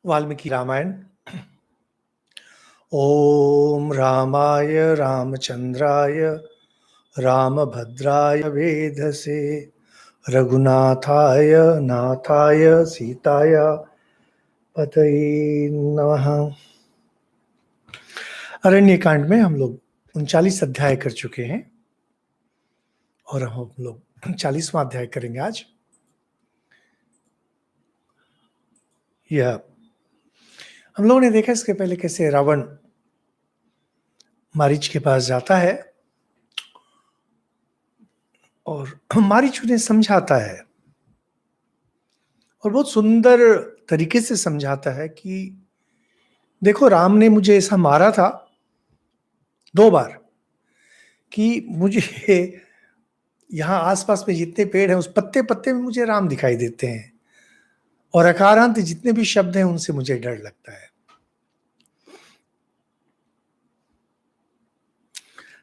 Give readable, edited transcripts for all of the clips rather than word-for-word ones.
वाल्मीकि रामायण। ओम रामाय रामचंद्राय रामभद्राय वेधसे रघुनाथाय नाथाय सीताय पतये नमः। अरण्यकांड में हम लोग 39 अध्याय कर चुके हैं और हम लोग 40वां अध्याय करेंगे आज। यह हम लोगों ने देखा इसके पहले कैसे रावण मारीच के पास जाता है और मारीच उन्हें समझाता है और बहुत सुंदर तरीके से समझाता है कि देखो, राम ने मुझे ऐसा मारा था 2 बार कि मुझे यहाँ आसपास में जितने पेड़ हैं उस पत्ते पत्ते में मुझे राम दिखाई देते हैं और अकारांत जितने भी शब्द हैं उनसे मुझे डर लगता है।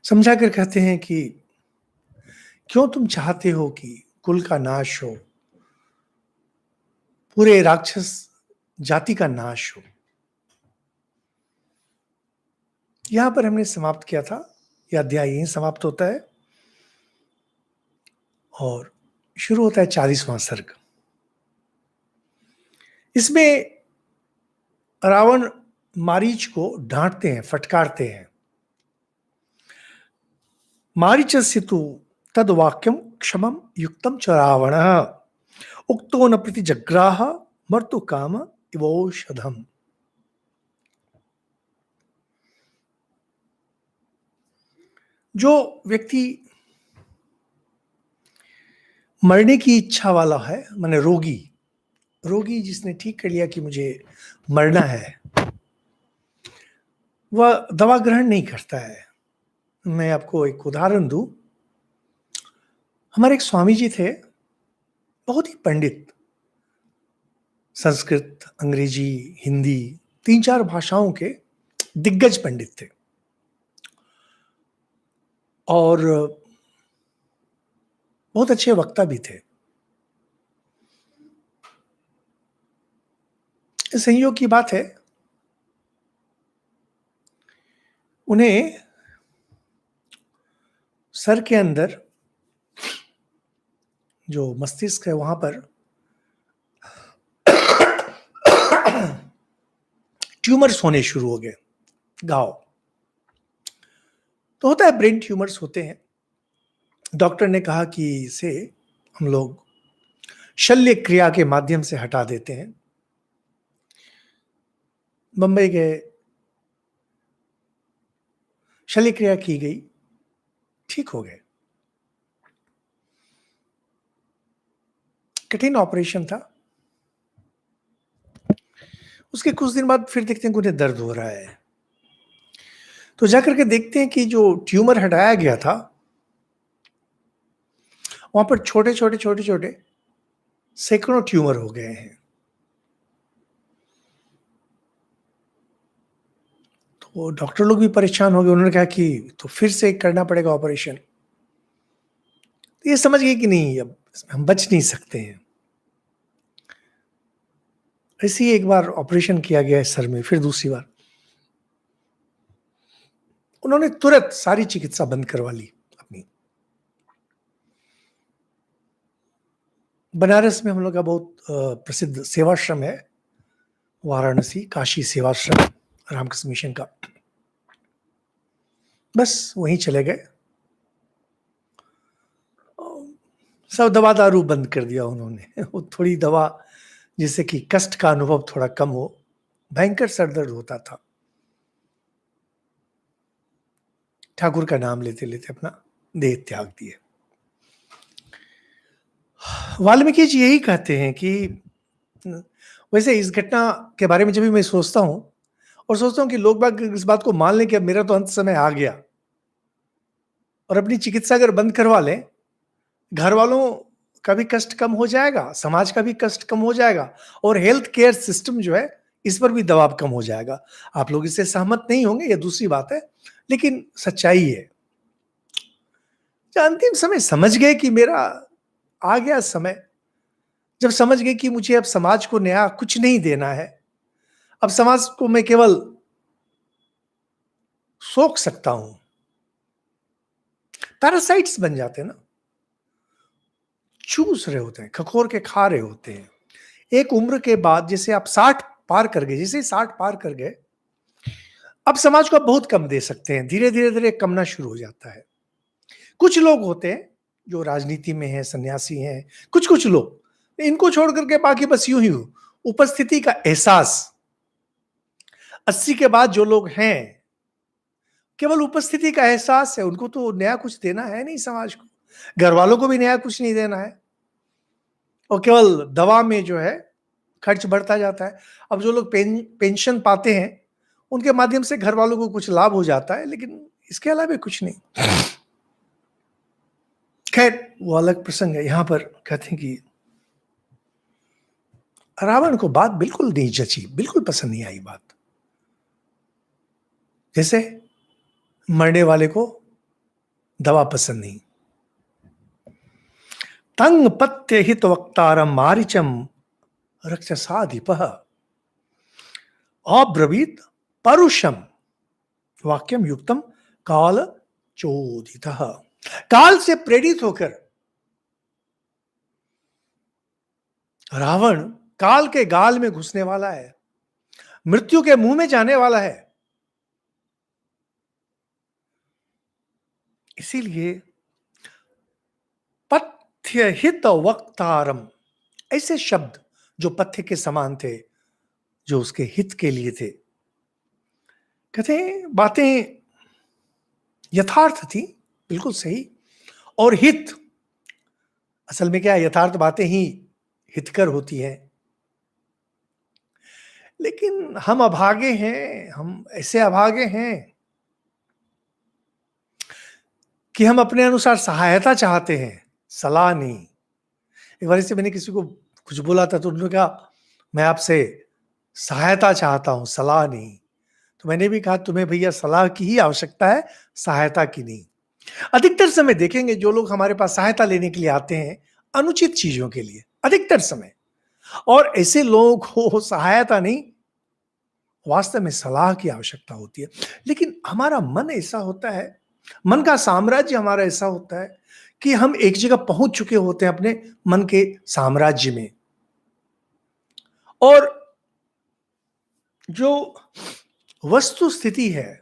समझा कर कहते हैं कि क्यों तुम चाहते हो कि कुल का नाश हो, पूरे राक्षस जाति का नाश हो। यहां पर हमने समाप्त किया था, यह अध्याय यहीं समाप्त होता है और शुरू होता है 40वां सर्ग। इसमें रावण मारीच को डांटते हैं, फटकारते हैं। मारीचस्य तु तद वाक्यम क्षमम युक्तम च रावण उक्तो न प्रति जग्राह मर्तु काम इवौषधम। जो व्यक्ति मरने की इच्छा वाला है, माने रोगी रोगी जिसने ठीक कर लिया कि मुझे मरना है, वह दवा ग्रहण नहीं करता है। मैं आपको एक उदाहरण दूं। हमारे एक स्वामी जी थे, बहुत ही पंडित, संस्कृत, अंग्रेजी, हिंदी 3-4 भाषाओं के दिग्गज पंडित थे और बहुत अच्छे वक्ता भी थे। संयोग की बात है, उन्हें सर के अंदर जो मस्तिष्क है वहां पर ट्यूमर्स होने शुरू हो गए, घाव। तो होता है, ब्रेन ट्यूमर्स होते हैं। डॉक्टर ने कहा कि इसे हम लोग शल्य क्रिया के माध्यम से हटा देते हैं। बंबई गए, शल्य क्रिया की गई, ठीक हो गए। कठिन ऑपरेशन था। उसके कुछ दिन बाद फिर देखते हैं कि उन्हें दर्द हो रहा है, तो जाकर के देखते हैं कि जो ट्यूमर हटाया गया था वहां पर छोटे छोटे छोटे छोटे सैकड़ों ट्यूमर हो गए हैं। तो डॉक्टर लोग भी परेशान हो गए। उन्होंने कहा कि तो फिर से करना पड़ेगा ऑपरेशन। तो ये समझ गए कि नहीं, अब हम बच नहीं सकते हैं। ऐसे ही एक बार ऑपरेशन किया गया है सर में, फिर दूसरी बार उन्होंने तुरंत सारी चिकित्सा बंद करवा ली अपनी। बनारस में हम लोग का बहुत प्रसिद्ध सेवाश्रम है, वाराणसी काशी सेवाश्रम, रामकृष्ण मिशन का। बस वहीं चले गए, सब दवा दारू बंद कर दिया उन्होंने। वो थोड़ी दवा जिससे कि कष्ट का अनुभव थोड़ा कम हो। भयंकर सरदर्द होता था। ठाकुर का नाम लेते लेते अपना देह त्याग दिए। वाल्मीकि जी यही कहते हैं कि वैसे इस घटना के बारे में जब भी मैं सोचता हूं और सोचता हूं कि लोग बाग इस बात को मान लें कि अब मेरा तो अंत समय आ गया और अपनी चिकित्सा अगर बंद करवा लें, घर वालों का भी कष्ट कम हो जाएगा, समाज का भी कष्ट कम हो जाएगा और हेल्थ केयर सिस्टम जो है इस पर भी दबाव कम हो जाएगा। आप लोग इससे सहमत नहीं होंगे, यह दूसरी बात है, लेकिन सच्चाई है। अंतिम समय समझ गए कि मेरा आ गया समय, जब समझ गए कि मुझे अब समाज को नया कुछ नहीं देना है, अब समाज को मैं केवल सोख सकता हूं। पैरासाइट्स बन जाते हैं ना, चूस रहे होते हैं, खखोर के खा रहे होते हैं। एक उम्र के बाद जैसे आप 60 पार कर गए, जैसे ही 60 पार कर गए, अब समाज को आप बहुत कम दे सकते हैं, धीरे धीरे धीरे कमना शुरू हो जाता है। कुछ लोग होते हैं जो राजनीति में हैं, सन्यासी हैं, कुछ कुछ लोग, इनको छोड़ करके बाकी बस यूं ही उपस्थिति का एहसास। 80 के बाद जो लोग हैं, केवल उपस्थिति का एहसास है, उनको तो नया कुछ देना है नहीं समाज को, घर वालों को भी नया कुछ नहीं देना है, और केवल दवा में जो है खर्च बढ़ता जाता है। अब जो लोग पेंशन पाते हैं, उनके माध्यम से घर वालों को कुछ लाभ हो जाता है, लेकिन इसके अलावा कुछ नहीं। खैर, वो अलग प्रसंग है। यहां पर कहते हैं कि रावण को बात बिल्कुल नहीं जची, बिल्कुल पसंद नहीं आई बात। जैसे मरने वाले को दवा पसंद नहीं। तंग पत्य हित वक्तारम मारिचम रक्षसाधिप अब्रवीत परुषम वाक्यम युक्तम काल चोदित। काल से प्रेरित होकर रावण काल के गाल में घुसने वाला है, मृत्यु के मुंह में जाने वाला है। इसीलिए पथ्य हित वक्तारम, ऐसे शब्द जो पथ्य के समान थे, जो उसके हित के लिए थे। कहते हैं बातें यथार्थ थी, बिल्कुल सही, और हित, असल में क्या है, यथार्थ बातें ही हितकर होती हैं। लेकिन हम अभागे हैं, हम ऐसे अभागे हैं कि हम अपने अनुसार सहायता चाहते हैं, सलाह नहीं। एक बार से मैंने किसी को कुछ बोला था, तो उन्होंने कहा मैं आपसे सहायता चाहता हूं, सलाह नहीं। तो मैंने भी कहा तुम्हें भैया सलाह की ही आवश्यकता है, सहायता की नहीं। अधिकतर समय देखेंगे जो लोग हमारे पास सहायता लेने के लिए आते हैं, अनुचित चीजों के लिए, अधिकतर समय, और ऐसे लोगों को सहायता नहीं, वास्तव में सलाह की आवश्यकता होती है। लेकिन हमारा मन ऐसा होता है, मन का साम्राज्य हमारा ऐसा होता है कि हम एक जगह पहुंच चुके होते हैं अपने मन के साम्राज्य में, और जो वस्तु स्थिति है,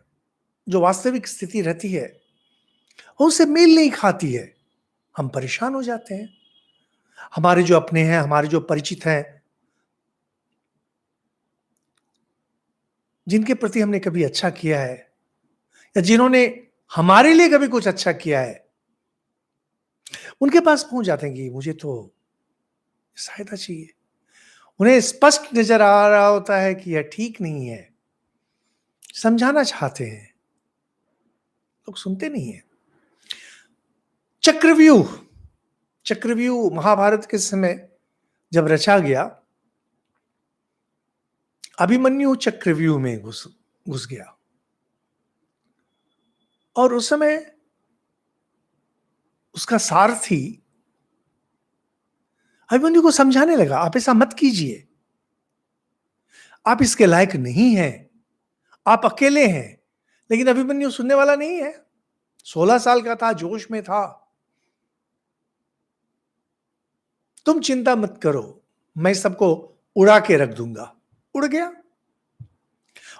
जो वास्तविक स्थिति रहती है, उससे मेल नहीं खाती है। हम परेशान हो जाते हैं। हमारे जो अपने हैं, हमारे जो परिचित हैं, जिनके प्रति हमने कभी अच्छा किया है, या जिन्होंने हमारे लिए कभी कुछ अच्छा किया है, उनके पास पहुंच जाते हैं कि मुझे तो सहायता चाहिए। उन्हें स्पष्ट नजर आ रहा होता है कि यह ठीक नहीं है, समझाना चाहते हैं, लोग सुनते नहीं है। चक्रव्यूह, चक्रव्यूह महाभारत के समय जब रचा गया, अभिमन्यु चक्रव्यूह में घुस गया, और उस समय उसका सारथी अभिमन्यु को समझाने लगा, आप ऐसा मत कीजिए, आप इसके लायक नहीं हैं, आप अकेले हैं। लेकिन अभिमन्यु सुनने वाला नहीं है। 16 साल का था, जोश में था। तुम चिंता मत करो, मैं सबको उड़ा के रख दूंगा। उड़ गया।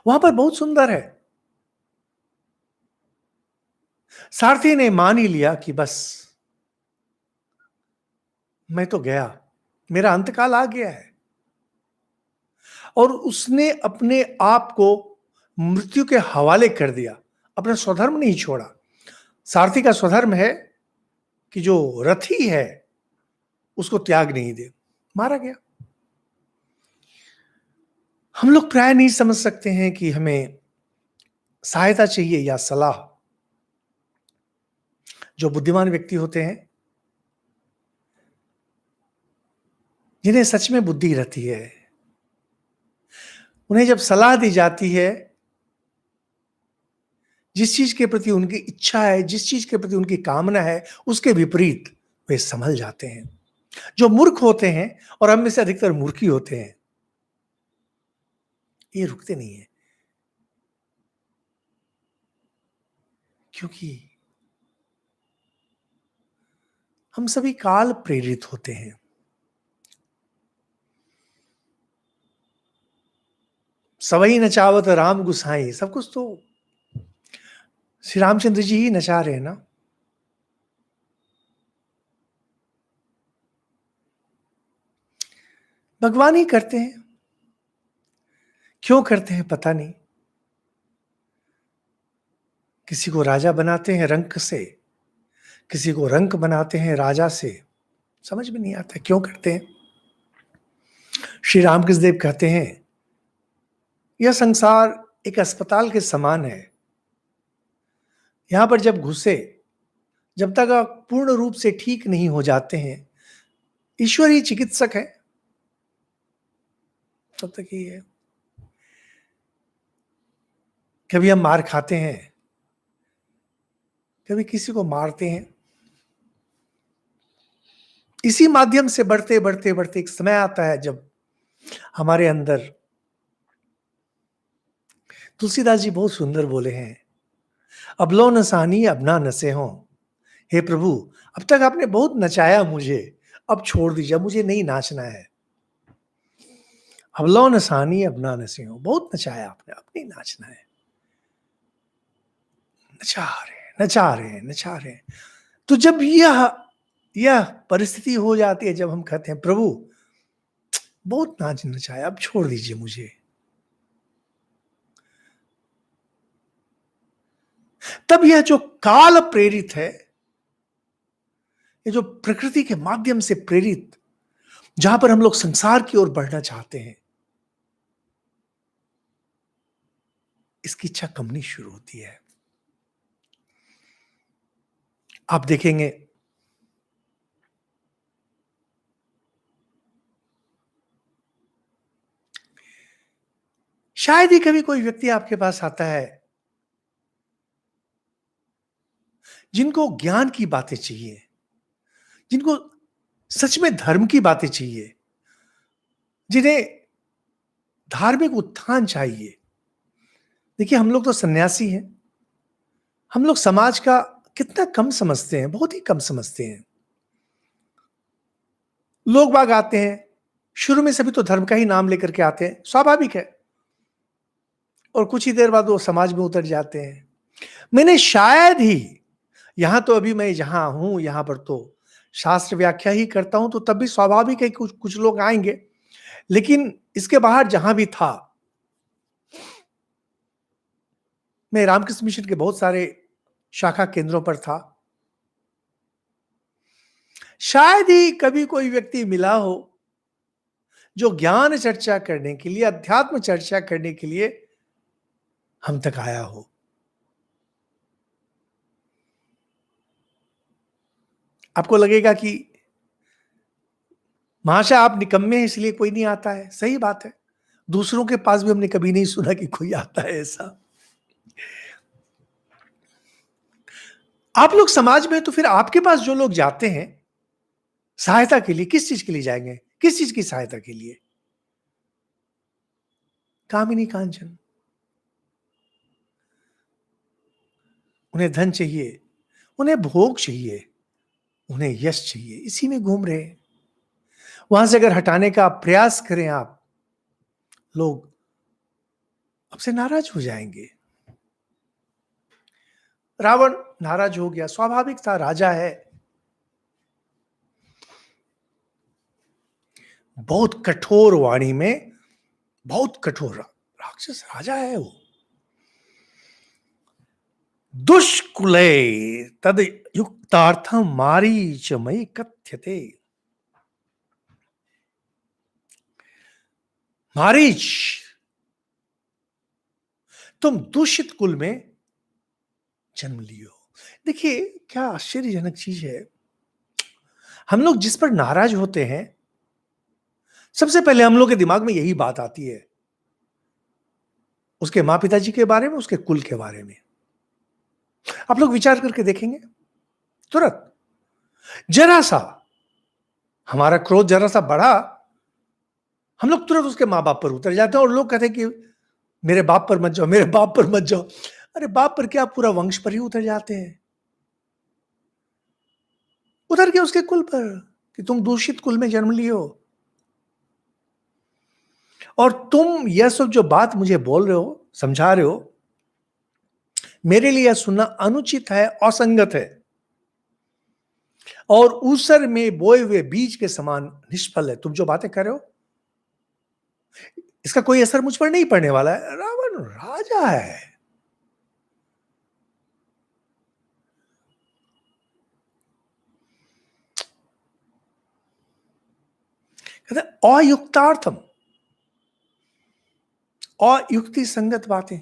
वहां पर बहुत सुंदर है, सारथी ने मान ही लिया कि बस मैं तो गया, मेरा अंतकाल आ गया है, और उसने अपने आप को मृत्यु के हवाले कर दिया, अपना स्वधर्म नहीं छोड़ा। सारथी का स्वधर्म है कि जो रथी है उसको त्याग नहीं दे। मारा गया। हम लोग प्राय नहीं समझ सकते हैं कि हमें सहायता चाहिए या सलाह। जो बुद्धिमान व्यक्ति होते हैं, जिन्हें सच में बुद्धि रहती है, उन्हें जब सलाह दी जाती है, जिस चीज के प्रति उनकी इच्छा है, जिस चीज के प्रति उनकी कामना है, उसके विपरीत वे संभल जाते हैं। जो मूर्ख होते हैं, और हम में से अधिकतर मूर्ख ही होते हैं, ये रुकते नहीं है, क्योंकि हम सभी काल प्रेरित होते हैं। सवई नचावत राम गुसाई, सब कुछ तो श्री रामचंद्र जी ही नचा रहे हैं ना। भगवान ही करते हैं, क्यों करते हैं पता नहीं। किसी को राजा बनाते हैं रंक से, किसी को रंक बनाते हैं राजा से, समझ में नहीं आता क्यों करते हैं। श्री रामकृष्ण देव कहते हैं, यह संसार एक अस्पताल के समान है। यहां पर जब घुसे, जब तक आप पूर्ण रूप से ठीक नहीं हो जाते हैं, ईश्वर ही चिकित्सक है, तब तक ही है। कभी हम मार खाते हैं, कभी किसी को मारते हैं। इसी माध्यम से बढ़ते बढ़ते बढ़ते एक समय आता है जब हमारे अंदर, तुलसीदास जी बहुत सुंदर बोले हैं, अब लो नसानी अब ना नसे हो। हे प्रभु, अब तक आपने बहुत नचाया मुझे, अब छोड़ दीजिए, मुझे नहीं नाचना है। अब लो नसानी अब ना नसे हो, बहुत नचाया आपने, अब नहीं नाचना है। नचा रहे नचा रहे नचा रहे। तो जब यह परिस्थिति हो जाती है, जब हम कहते हैं प्रभु बहुत नाच नचाया, अब छोड़ दीजिए मुझे, तब यह जो काल प्रेरित है, ये जो प्रकृति के माध्यम से प्रेरित, जहां पर हम लोग संसार की ओर बढ़ना चाहते हैं, इसकी इच्छा कमनी शुरू होती है। आप देखेंगे शायद ही कभी कोई व्यक्ति आपके पास आता है जिनको ज्ञान की बातें चाहिए, जिनको सच में धर्म की बातें चाहिए, जिन्हें धार्मिक उत्थान चाहिए। देखिए, हम लोग तो सन्यासी हैं, हम लोग समाज का कितना कम समझते हैं, बहुत ही कम समझते हैं। लोग बाग आते हैं, शुरू में सभी तो धर्म का ही नाम लेकर के आते हैं, स्वाभाविक है, और कुछ ही देर बाद वो समाज में उतर जाते हैं। मैंने शायद ही, यहां तो अभी मैं जहां हूं यहां पर तो शास्त्र व्याख्या ही करता हूं, तो तब भी स्वाभाविक है कुछ कुछ लोग आएंगे, लेकिन इसके बाहर जहां भी था, मैं रामकृष्ण मिशन के बहुत सारे शाखा केंद्रों पर था, शायद ही कभी कोई व्यक्ति मिला हो जो ज्ञान चर्चा करने के लिए, अध्यात्म चर्चा करने के लिए हम तक आया हो। आपको लगेगा कि महाशय आप निकम्मे हैं इसलिए कोई नहीं आता है, सही बात है। दूसरों के पास भी हमने कभी नहीं सुना कि कोई आता है ऐसा। आप लोग समाज में, तो फिर आपके पास जो लोग जाते हैं सहायता के लिए, किस चीज के लिए जाएंगे, किस चीज की सहायता के लिए? कामिनी कांचन। उन्हें धन चाहिए, उन्हें भोग चाहिए, उन्हें यश चाहिए, इसी में घूम रहे हैं। वहां से अगर हटाने का प्रयास करें आप, लोग आपसे नाराज हो जाएंगे। रावण नाराज हो गया, स्वाभाविक था, राजा है। बहुत कठोर वाणी में, बहुत कठोर, राक्षस राजा है वो। दुष्कुले तद युक्तार्थम मारीचमयि कथ्यते। मारीच, तुम दूषित कुल में जन्म लियो। देखिए क्या आश्चर्यजनक चीज है, हम लोग जिस पर नाराज होते हैं, सबसे पहले हम लोग के दिमाग में यही बात आती है, उसके मां पिताजी के बारे में, उसके कुल के बारे में। आप लोग विचार करके देखेंगे, तुरंत जरा सा हमारा क्रोध जरा सा बढ़ा, हम लोग तुरंत उसके मां बाप पर उतर जाते हैं, और लोग कहते हैं कि मेरे बाप पर मत जाओ, मेरे बाप पर मत जाओ। अरे बाप पर क्या, पूरा वंश पर ही उतर जाते हैं। उतर के उसके कुल पर, कि तुम दूषित कुल में जन्म लिए हो। और तुम यह सब जो बात मुझे बोल रहे हो, समझा रहे हो, मेरे लिए यह सुनना अनुचित है, असंगत है, और ऊसर में बोए हुए बीज के समान निष्फल है। तुम जो बातें कर रहे हो, इसका कोई असर मुझ पर नहीं पड़ने वाला है। रावण राजा है। कहते अयुक्तार्थम, अयुक्ति संगत बातें।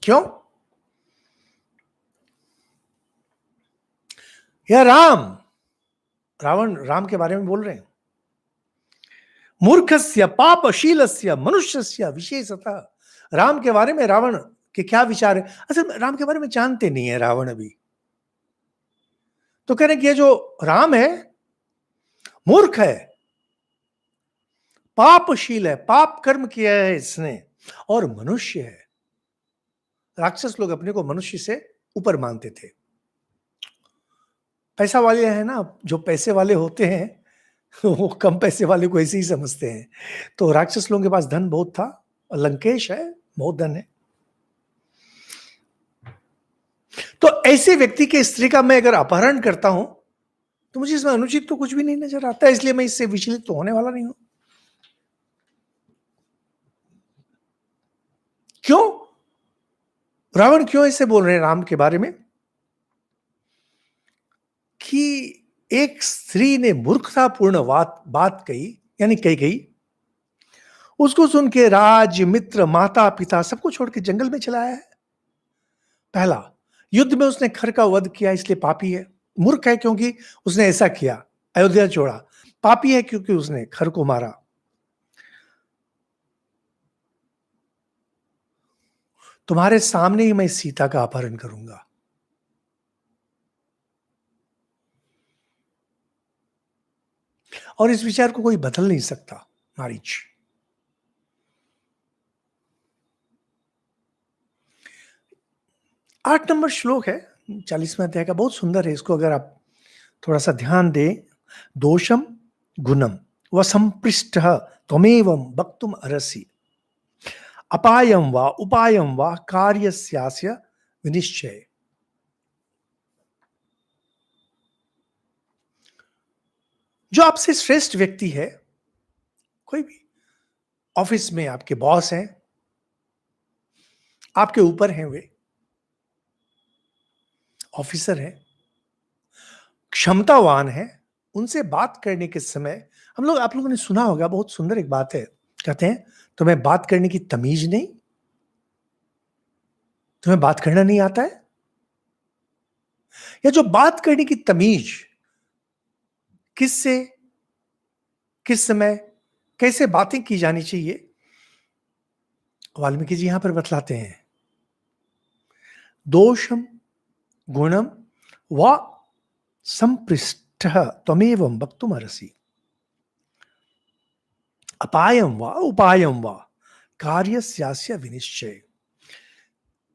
क्यों? यह राम, रावण राम के बारे में बोल रहे हैं। मूर्खस्य पापशीलस्य मनुष्यस्य विशेषतः। राम के बारे में रावण के क्या विचार है? असल में राम के बारे में जानते नहीं है रावण अभी। तो कह रहे कि ये जो राम है मूर्ख है, पापशील है, पाप कर्म किया है इसने, और मनुष्य है। राक्षस लोग अपने को मनुष्य से ऊपर मानते थे। पैसा वाले हैं ना, जो पैसे वाले होते हैं वो कम पैसे वाले को ऐसे ही समझते हैं। तो राक्षस लोगों के पास धन बहुत था, और लंकेश है, बहुत धन है। तो ऐसे व्यक्ति के स्त्री का मैं अगर अपहरण करता हूं, तो मुझे इसमें अनुचित तो कुछ भी नहीं नजर आता, इसलिए मैं इससे विचलित तो होने वाला नहीं हूं। क्यों? रावण क्यों ऐसे बोल रहे हैं राम के बारे में? कि एक स्त्री ने मूर्खतापूर्ण बात कही, यानी कही, उसको सुन के राज मित्र माता पिता सबको छोड़ के जंगल में चला आया है। पहला, युद्ध में उसने खर का वध किया, इसलिए पापी है। मूर्ख है क्योंकि उसने ऐसा किया, अयोध्या छोड़ा। पापी है क्योंकि उसने खर को मारा। तुम्हारे सामने ही मैं सीता का अपहरण करूंगा। और इस विचार को कोई बदल नहीं सकता। मारीच 8 नंबर श्लोक है 40वें अध्याय का, बहुत सुंदर है। इसको अगर आप थोड़ा सा ध्यान दें। दोषम गुणम व संपृष्ट त्वमेव वक्तुम अर्हसि, अपायम वा उपायम वा कार्यस्यास्य विनिश्चय। जो आपसे श्रेष्ठ व्यक्ति है, कोई भी ऑफिस में आपके बॉस हैं, आपके ऊपर हैं, वे ऑफिसर हैं, क्षमतावान हैं, उनसे बात करने के समय आप लोगों ने सुना होगा, बहुत सुंदर एक बात है। कहते हैं तुम्हें बात करने की तमीज नहीं, तुम्हें बात करना नहीं आता है। या जो बात करने की तमीज, किससे, किस समय, कैसे बातें की जानी चाहिए, वाल्मीकि जी यहां पर बतलाते हैं। दोषम गुणम व संपृष्ट त्वमेव वक्तुम अर्हसि, अपायम व उपायम व कार्यस्यास्य विनिश्चय।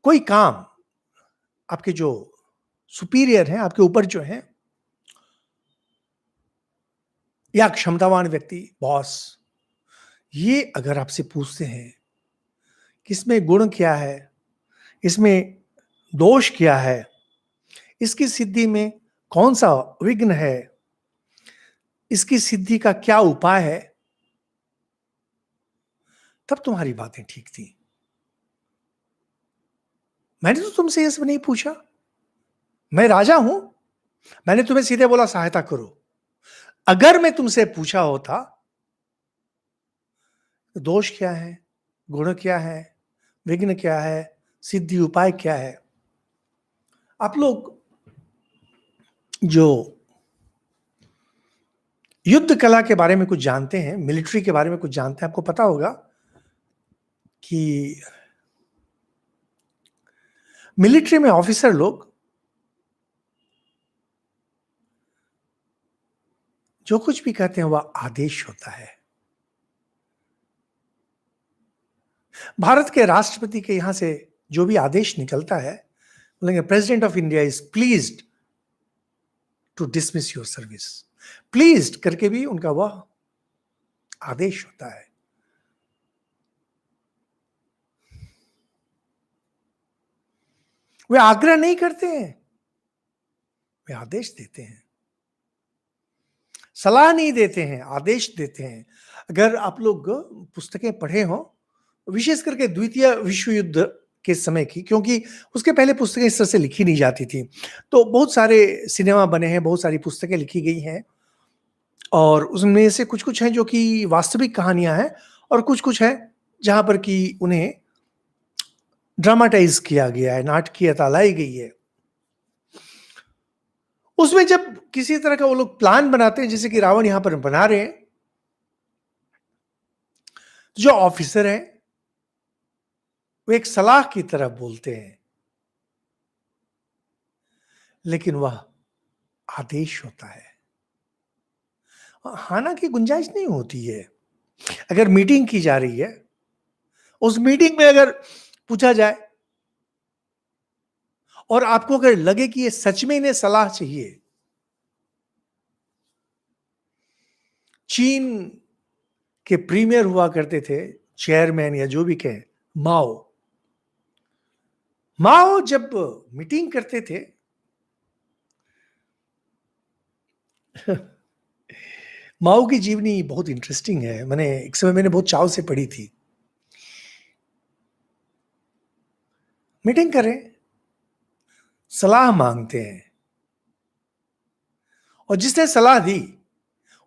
कोई काम, आपके जो सुपीरियर हैं, आपके ऊपर जो हैं, या क्षमतावान व्यक्ति बॉस, ये अगर आपसे पूछते हैं कि इसमें गुण क्या है, इसमें दोष क्या है, इसकी सिद्धि में कौन सा विघ्न है, इसकी सिद्धि का क्या उपाय है, तब तुम्हारी बातें ठीक थी। मैंने तो तुमसे ये सब नहीं पूछा, मैं राजा हूं, मैंने तुम्हें सीधे बोला सहायता करो। अगर मैं तुमसे पूछा होता दोष क्या है, गुण क्या है, विघ्न क्या है, सिद्धि उपाय क्या है, आप लोग जो युद्ध कला के बारे में कुछ जानते हैं, मिलिट्री के बारे में कुछ जानते हैं, आपको पता होगा कि मिलिट्री में ऑफिसर लोग जो कुछ भी कहते हैं वह आदेश होता है। भारत के राष्ट्रपति के यहां से जो भी आदेश निकलता है, बोलेंगे president of India is pleased to dismiss your service. Pleased करके भी उनका वह आदेश होता है। वे आग्रह नहीं करते हैं, वे आदेश देते हैं। सलाह नहीं देते हैं, आदेश देते हैं। अगर आप लोग पुस्तकें पढ़े हो, विशेष करके द्वितीय विश्व युद्ध के समय की, क्योंकि उसके पहले पुस्तकें इस तरह से लिखी नहीं जाती थी, तो बहुत सारे सिनेमा बने हैं, बहुत सारी पुस्तकें लिखी गई हैं, और उसमें से कुछ कुछ हैं जो कि वास्तविक कहानियां हैं, और कुछ कुछ हैं जहां पर कि उन्हें ड्रामाटाइज किया गया है, नाटकीयता लाई गई है। उसमें जब किसी तरह का वो लोग प्लान बनाते हैं, जैसे कि रावण यहां पर बना रहे हैं, जो ऑफिसर हैं वो एक सलाह की तरह बोलते हैं, लेकिन वह आदेश होता है। हाना की गुंजाइश नहीं होती है। अगर मीटिंग की जा रही है, उस मीटिंग में अगर पूछा जाए और आपको अगर लगे कि ये सच में इन्हें सलाह चाहिए, चीन के प्रीमियर हुआ करते थे, चेयरमैन या जो भी कहें, माओ। माओ जब मीटिंग करते थे माओ की जीवनी बहुत इंटरेस्टिंग है। एक समय मैंने बहुत चाव से पढ़ी थी। मीटिंग करें, सलाह मांगते हैं, और जिसने सलाह दी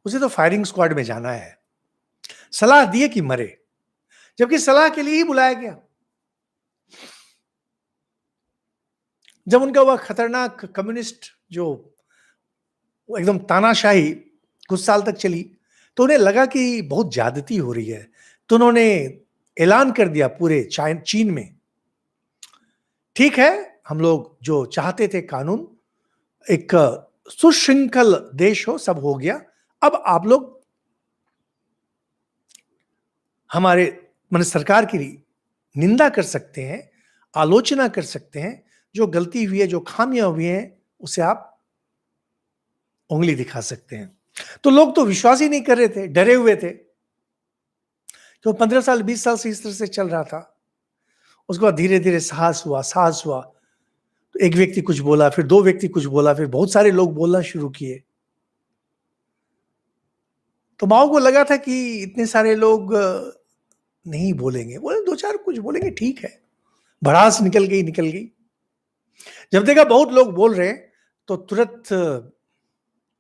उसे तो फायरिंग स्क्वाड में जाना है। सलाह दिए कि मरे, जबकि सलाह के लिए ही बुलाया गया। जब उनका वह खतरनाक कम्युनिस्ट जो वो एकदम तानाशाही कुछ साल तक चली, तो उन्हें लगा कि बहुत ज्यादती हो रही है, तो उन्होंने ऐलान कर दिया पूरे चीन में, ठीक है, हम लोग जो चाहते थे कानून, एक सुशृंखल देश हो, सब हो गया, अब आप लोग हमारे सरकार की निंदा कर सकते हैं, आलोचना कर सकते हैं, जो गलती हुई है, जो खामियां हुई हैं, उसे आप उंगली दिखा सकते हैं। तो लोग तो विश्वास ही नहीं कर रहे थे, डरे हुए थे। तो 15 साल 20 साल से इस तरह से चल रहा था। उसके बाद धीरे धीरे साहस हुआ। तो एक व्यक्ति कुछ बोला, फिर दो व्यक्ति कुछ बोला, फिर बहुत सारे लोग बोलना शुरू किए। तो माओ को लगा था कि इतने सारे लोग नहीं बोलेंगे, बोले दो चार कुछ बोलेंगे, ठीक है। भड़ास निकल गई। जब देखा बहुत लोग बोल रहे हैं, तो तुरंत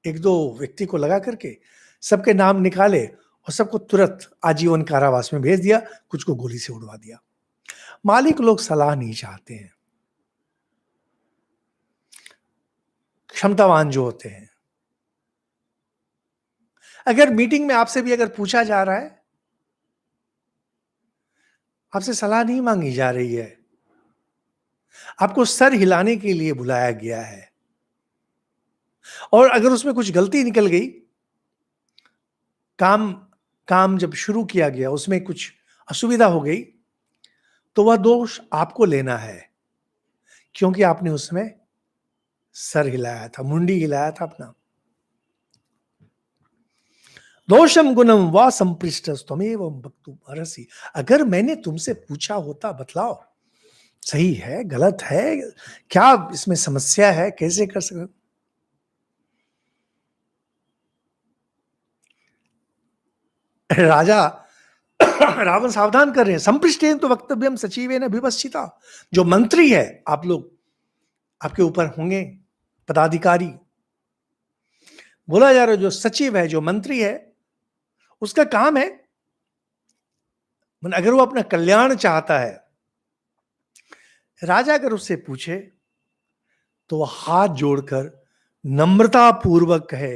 एक दो व्यक्ति को लगा करके सबके नाम निकाले और सबको तुरंत आजीवन कारावास में भेज दिया, कुछ को गोली से उड़वा दिया। मालिक लोग सलाह नहीं चाहते हैं, क्षमतावान जो होते हैं। अगर मीटिंग में आपसे भी अगर पूछा जा रहा है, आपसे सलाह नहीं मांगी जा रही है, आपको सर हिलाने के लिए बुलाया गया है, और अगर उसमें कुछ गलती निकल गई, काम काम जब शुरू किया गया उसमें कुछ असुविधा हो गई, तो वह दोष आपको लेना है, क्योंकि आपने उसमें सर हिलाया था, मुंडी हिलाया था अपना। दोषम गुणम व संपृष्टस्तमेव वक्तुम अर्हसि। अगर मैंने तुमसे पूछा होता, बतलाओ सही है गलत है, क्या इसमें समस्या है, कैसे कर सकते। राजा रावण सावधान कर रहे हैं, संपृष्टेन तो वक्तव्यम सचिवेन विपश्चिता। जो मंत्री है, आप लोग, आपके ऊपर होंगे पदाधिकारी, बोला जा रहा है जो सचिव है, जो मंत्री है, उसका काम है, अगर वो अपना कल्याण चाहता है, राजा अगर उससे पूछे तो वह हाथ जोड़कर नम्रता पूर्वक कहे,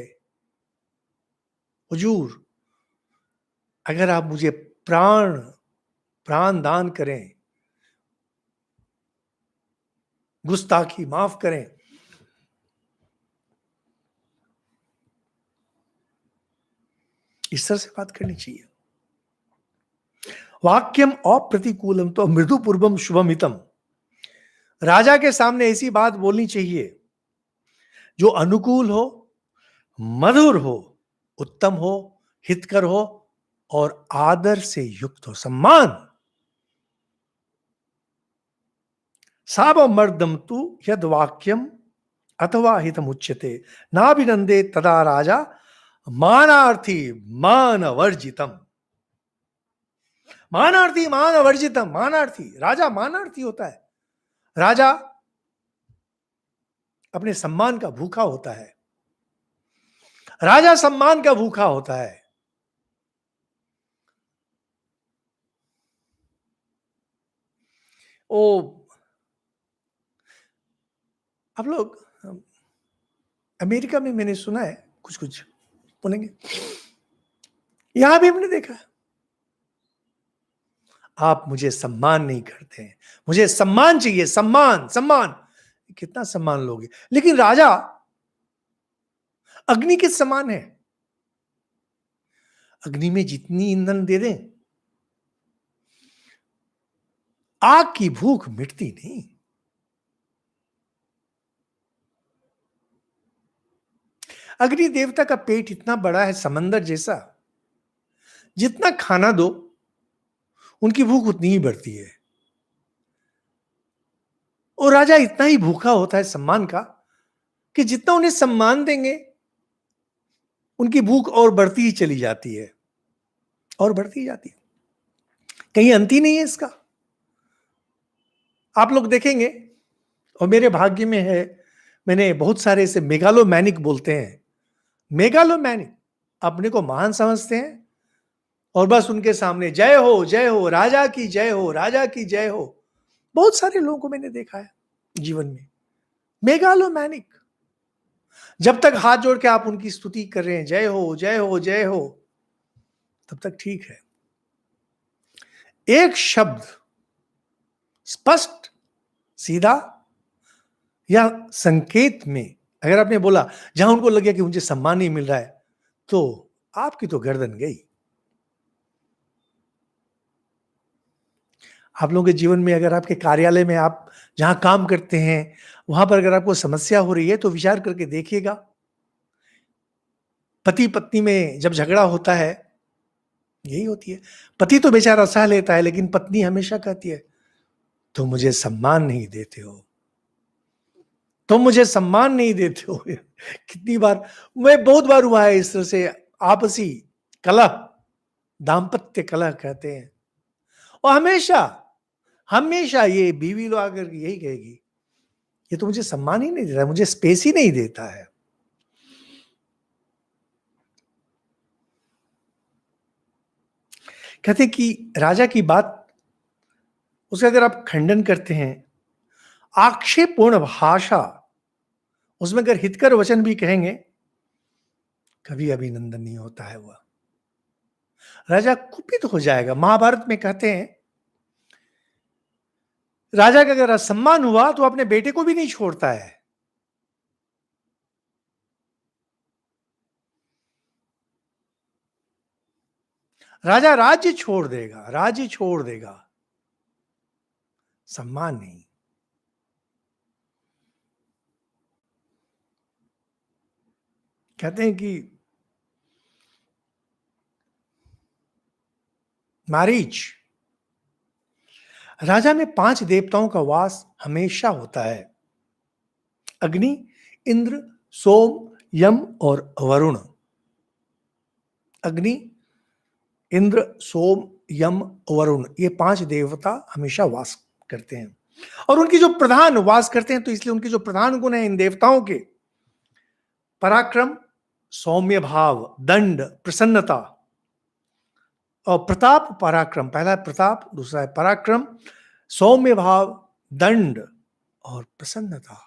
हुजूर अगर आप मुझे प्राण प्राण दान करें, गुस्ताखी माफ करें, इस तरह से बात करनी चाहिए। वाक्यम अप्रतिकूलम तो मृदु पूर्वम शुभम हितम। राजा के सामने ऐसी बात बोलनी चाहिए जो अनुकूल हो, मधुर हो, उत्तम हो, हितकर हो और आदर से युक्त हो, सम्मान। सावमर्दम तु यद वाक्यम अथवा हितम उच्यते नाभिनंदे तदा राजा मानार्थी मानवर्जितम। मानार्थी मानवर्जितम, मानार्थी, राजा मानार्थी होता है। राजा अपने सम्मान का भूखा होता है। राजा सम्मान का भूखा होता है। ओ, आप लोग अमेरिका में मैंने सुना है, कुछ कुछ बोलेंगे, यहां भी हमने देखा, आप मुझे सम्मान नहीं करते हैं, मुझे सम्मान चाहिए, सम्मान सम्मान। कितना सम्मान लोगे? लेकिन राजा अग्नि के समान है। अग्नि में जितनी ईंधन दे दें, आग की भूख मिटती नहीं। अग्नि देवता का पेट इतना बड़ा है, समंदर जैसा, जितना खाना दो उनकी भूख उतनी ही बढ़ती है। और राजा इतना ही भूखा होता है सम्मान का कि जितना उन्हें सम्मान देंगे उनकी भूख और बढ़ती ही चली जाती है, और बढ़ती ही जाती है, कहीं अंत ही नहीं है इसका। आप लोग देखेंगे, और मेरे भाग्य में है, मैंने बहुत सारे ऐसे मेगालोमैनिक बोलते हैं, मेगालोमैनिक अपने को महान समझते हैं और बस उनके सामने जय हो राजा की जय हो, राजा की जय हो। बहुत सारे लोगों को मैंने देखा है जीवन में, मेगालोमैनिक। जब तक हाथ जोड़ के आप उनकी स्तुति कर रहे हैं, जय हो जय हो जय हो, तब तक ठीक है। एक शब्द स्पष्ट, सीधा या संकेत में अगर आपने बोला जहां उनको लगे कि मुझे सम्मान नहीं मिल रहा है, तो आपकी तो गर्दन गई। आप लोगों के जीवन में, अगर आपके कार्यालय में आप जहां काम करते हैं वहां पर अगर आपको समस्या हो रही है तो विचार करके देखिएगा। पति पत्नी में जब झगड़ा होता है, यही होती है। पति तो बेचारा सह लेता है, लेकिन पत्नी हमेशा कहती है तुम मुझे सम्मान नहीं देते हो, तुम मुझे सम्मान नहीं देते हो। कितनी बार, मैं बहुत बार हुआ है इस तरह से, आपसी कलह, दाम्पत्य कलह कहते हैं। और हमेशा हमेशा ये बीवी लोग आकर के यही कहेगी, ये तो मुझे सम्मान ही नहीं देता, मुझे स्पेस ही नहीं देता है। कहते कि राजा की बात, उसका अगर आप खंडन करते हैं, आक्षेपपूर्ण भाषा, उसमें अगर हितकर वचन भी कहेंगे, कभी अभिनंदन नहीं होता है। वह राजा कुपित हो जाएगा। महाभारत में कहते हैं राजा का अगर असम्मान हुआ तो अपने बेटे को भी नहीं छोड़ता है। राजा राज्य छोड़ देगा, राज्य छोड़ देगा, सम्मान नहीं। कहते हैं कि मारीच, राजा में 5 देवताओं का वास हमेशा होता है, अग्नि, इंद्र, सोम, यम और वरुण। अग्नि, इंद्र, सोम, यम, वरुण, ये 5 देवता हमेशा वास करते हैं। और उनकी जो प्रधान वास करते हैं, तो इसलिए उनके जो प्रधान गुण हैं इन देवताओं के, पराक्रम, सौम्य भाव, दंड, प्रसन्नता और प्रताप। पराक्रम, पहला है प्रताप, दूसरा है पराक्रम, सौम्य भाव, दंड और प्रसन्नता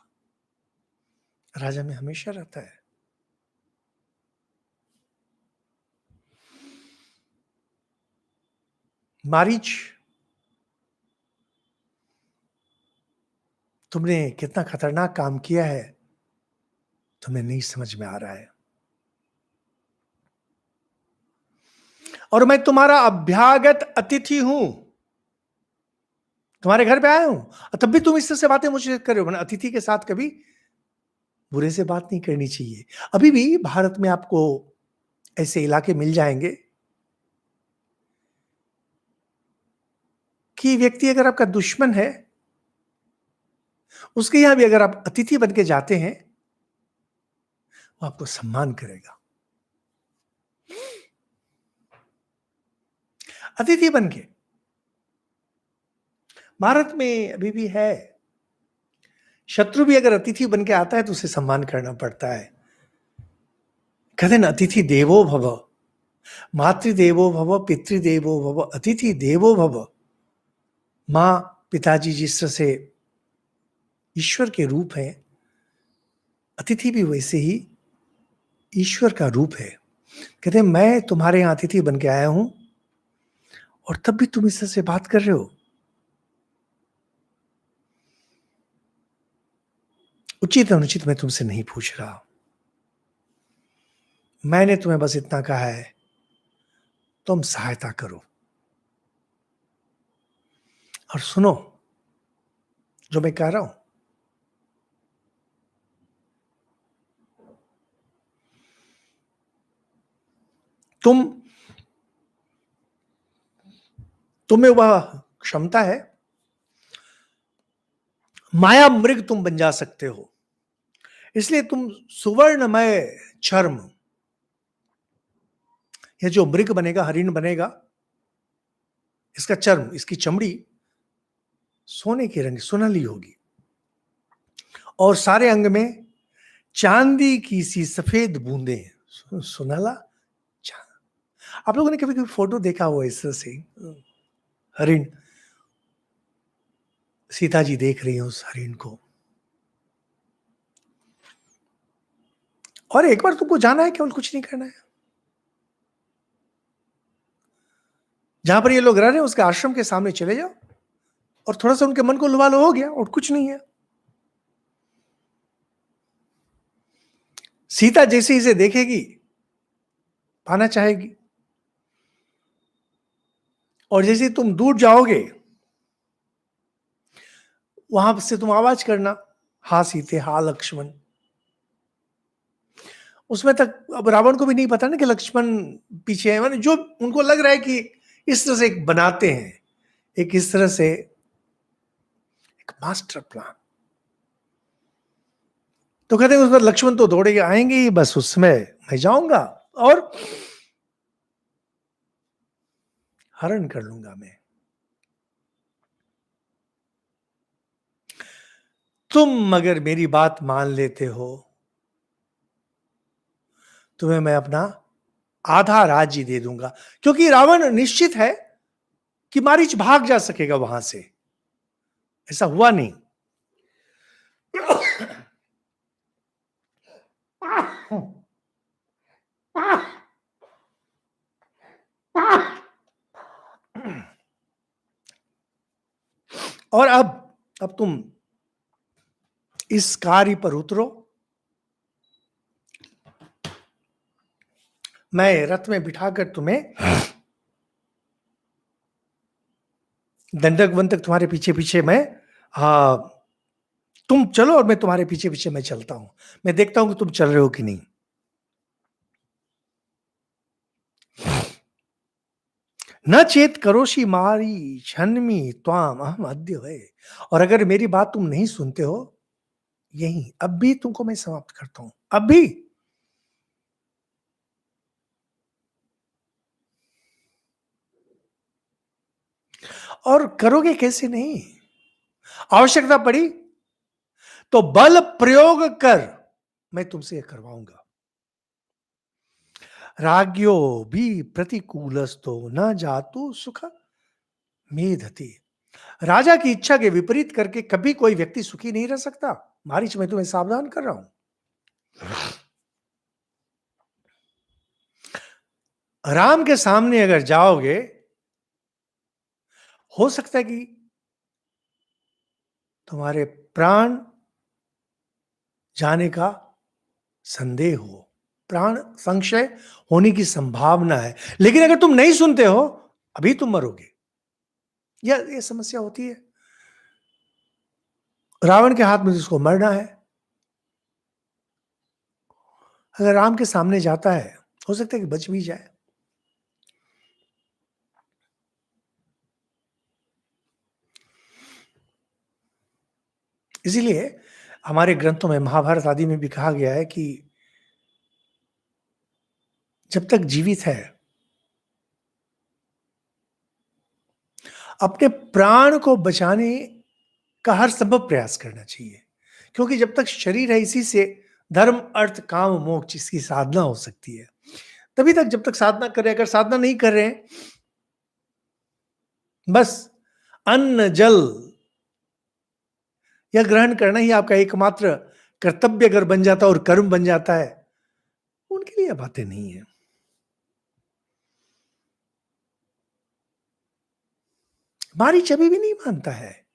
राजा में हमेशा रहता है। मारीच, तुमने कितना खतरनाक काम किया है, तुम्हें नहीं समझ में आ रहा है। और मैं तुम्हारा अभ्यागत अतिथि हूं, तुम्हारे घर पे आया हूं, और तब भी तुम इस तरह से बातें मुझसे कर रहे हो। अतिथि के साथ कभी बुरे से बात नहीं करनी चाहिए। अभी भी भारत में आपको ऐसे इलाके मिल जाएंगे कि व्यक्ति अगर आपका दुश्मन है, उसके यहां भी अगर आप अतिथि बन के जाते हैं, वो आपको सम्मान करेगा। अतिथि बन के भारत में अभी भी है, शत्रु भी अगर अतिथि बन के आता है तो उसे सम्मान करना पड़ता है। कहते हैं ना, अतिथि देवो भव, मातृदेवो भव, पितृदेवो भव, अतिथि देवो भव। मां पिताजी जिस तरह से ईश्वर के रूप हैं, अतिथि भी वैसे ही ईश्वर का रूप है। कहते हैं मैं तुम्हारे यहां अतिथि बन के आया हूं, और तब भी तुम इस तरह से बात कर रहे हो। उचित अनुचित मैं तुमसे नहीं पूछ रहा, मैंने तुम्हें बस इतना कहा है, तुम सहायता करो और सुनो जो मैं कह रहा हूं। तुम तुम्हें वह क्षमता है, माया मृग तुम बन जा सकते हो, इसलिए तुम सुवर्णमय चर्म, यह जो मृग बनेगा, हरिण बनेगा, इसका चर्म, इसकी चमड़ी सोने के रंग, सुनहली होगी, और सारे अंग में चांदी की सी सफेद बूंदें, सुनहला चांद। आप लोगों ने कभी कभी फोटो देखा हुआ इस तरह से, हरिण, सीता जी देख रही हैं उस हरिण को, और एक बार तुमको जाना है, केवल कुछ नहीं करना है। जहां पर ये लोग रह रहे हैं उसके आश्रम के सामने चले जाओ, और थोड़ा सा उनके मन को लुभा लो, हो गया, और कुछ नहीं है। सीता जैसे इसे देखेगी, पाना चाहेगी, और जैसे तुम दूर जाओगे, वहां से तुम आवाज करना, हा सीते, हा लक्ष्मण। उसमें तक अब रावण को भी नहीं पता ना कि लक्ष्मण पीछे है, माने जो उनको लग रहा है कि इस तरह से एक बनाते हैं, एक इस तरह से एक मास्टर प्लान। तो कहते हैं उसमें लक्ष्मण तो दौड़ेगा, आएंगे ही, बस उसमें मैं जाऊंगा और हरण कर लूंगा मैं। तुम अगर मेरी बात मान लेते हो, तुम्हें मैं अपना आधा राज्य दे दूंगा, क्योंकि रावण निश्चित है कि मारीच भाग जा सकेगा वहां से। ऐसा हुआ नहीं। और अब तुम इस कार्य पर उतरो, मैं रथ में बिठाकर तुम्हें दंडक वन तक तुम्हारे पीछे पीछे मैं, तुम चलो और मैं तुम्हारे पीछे पीछे मैं चलता हूं, मैं देखता हूं कि तुम चल रहे हो कि नहीं। न चेत करोशी मारी छन्मी त्वाम अहम अद्य है। और अगर मेरी बात तुम नहीं सुनते हो, यही अब भी तुमको मैं समाप्त करता हूं, अब भी। और करोगे कैसे नहीं, आवश्यकता पड़ी तो बल प्रयोग कर मैं तुमसे यह करवाऊंगा। राज्यो भी प्रतिकूलस्तो न जातु सुख मेधति। राजा की इच्छा के विपरीत करके कभी कोई व्यक्ति सुखी नहीं रह सकता। मारीच, मैं तुम्हें सावधान कर रहा हूं। राम के सामने अगर जाओगे, हो सकता है कि तुम्हारे प्राण जाने का संदेह हो। प्राण संशय होने की संभावना है, लेकिन अगर तुम नहीं सुनते हो, अभी तुम मरोगे। यह समस्या होती है। रावण के हाथ में जिसको मरना है, अगर राम के सामने जाता है, हो सकता है कि बच भी जाए। इसीलिए हमारे ग्रंथों में, महाभारत आदि में भी कहा गया है कि जब तक जीवित है, अपने प्राण को बचाने का हर संभव प्रयास करना चाहिए, क्योंकि जब तक शरीर है, इसी से धर्म, अर्थ, काम, मोक्ष इसकी साधना हो सकती है। तभी तक, जब तक साधना कर रहे हैं, अगर साधना नहीं कर रहे हैं, बस अन्न जल यह ग्रहण करना ही आपका एकमात्र कर्तव्य अगर बन जाता है और कर्म बन जाता है, उनके लिए बातें नहीं है। मारीच अभी भी नहीं मानता है,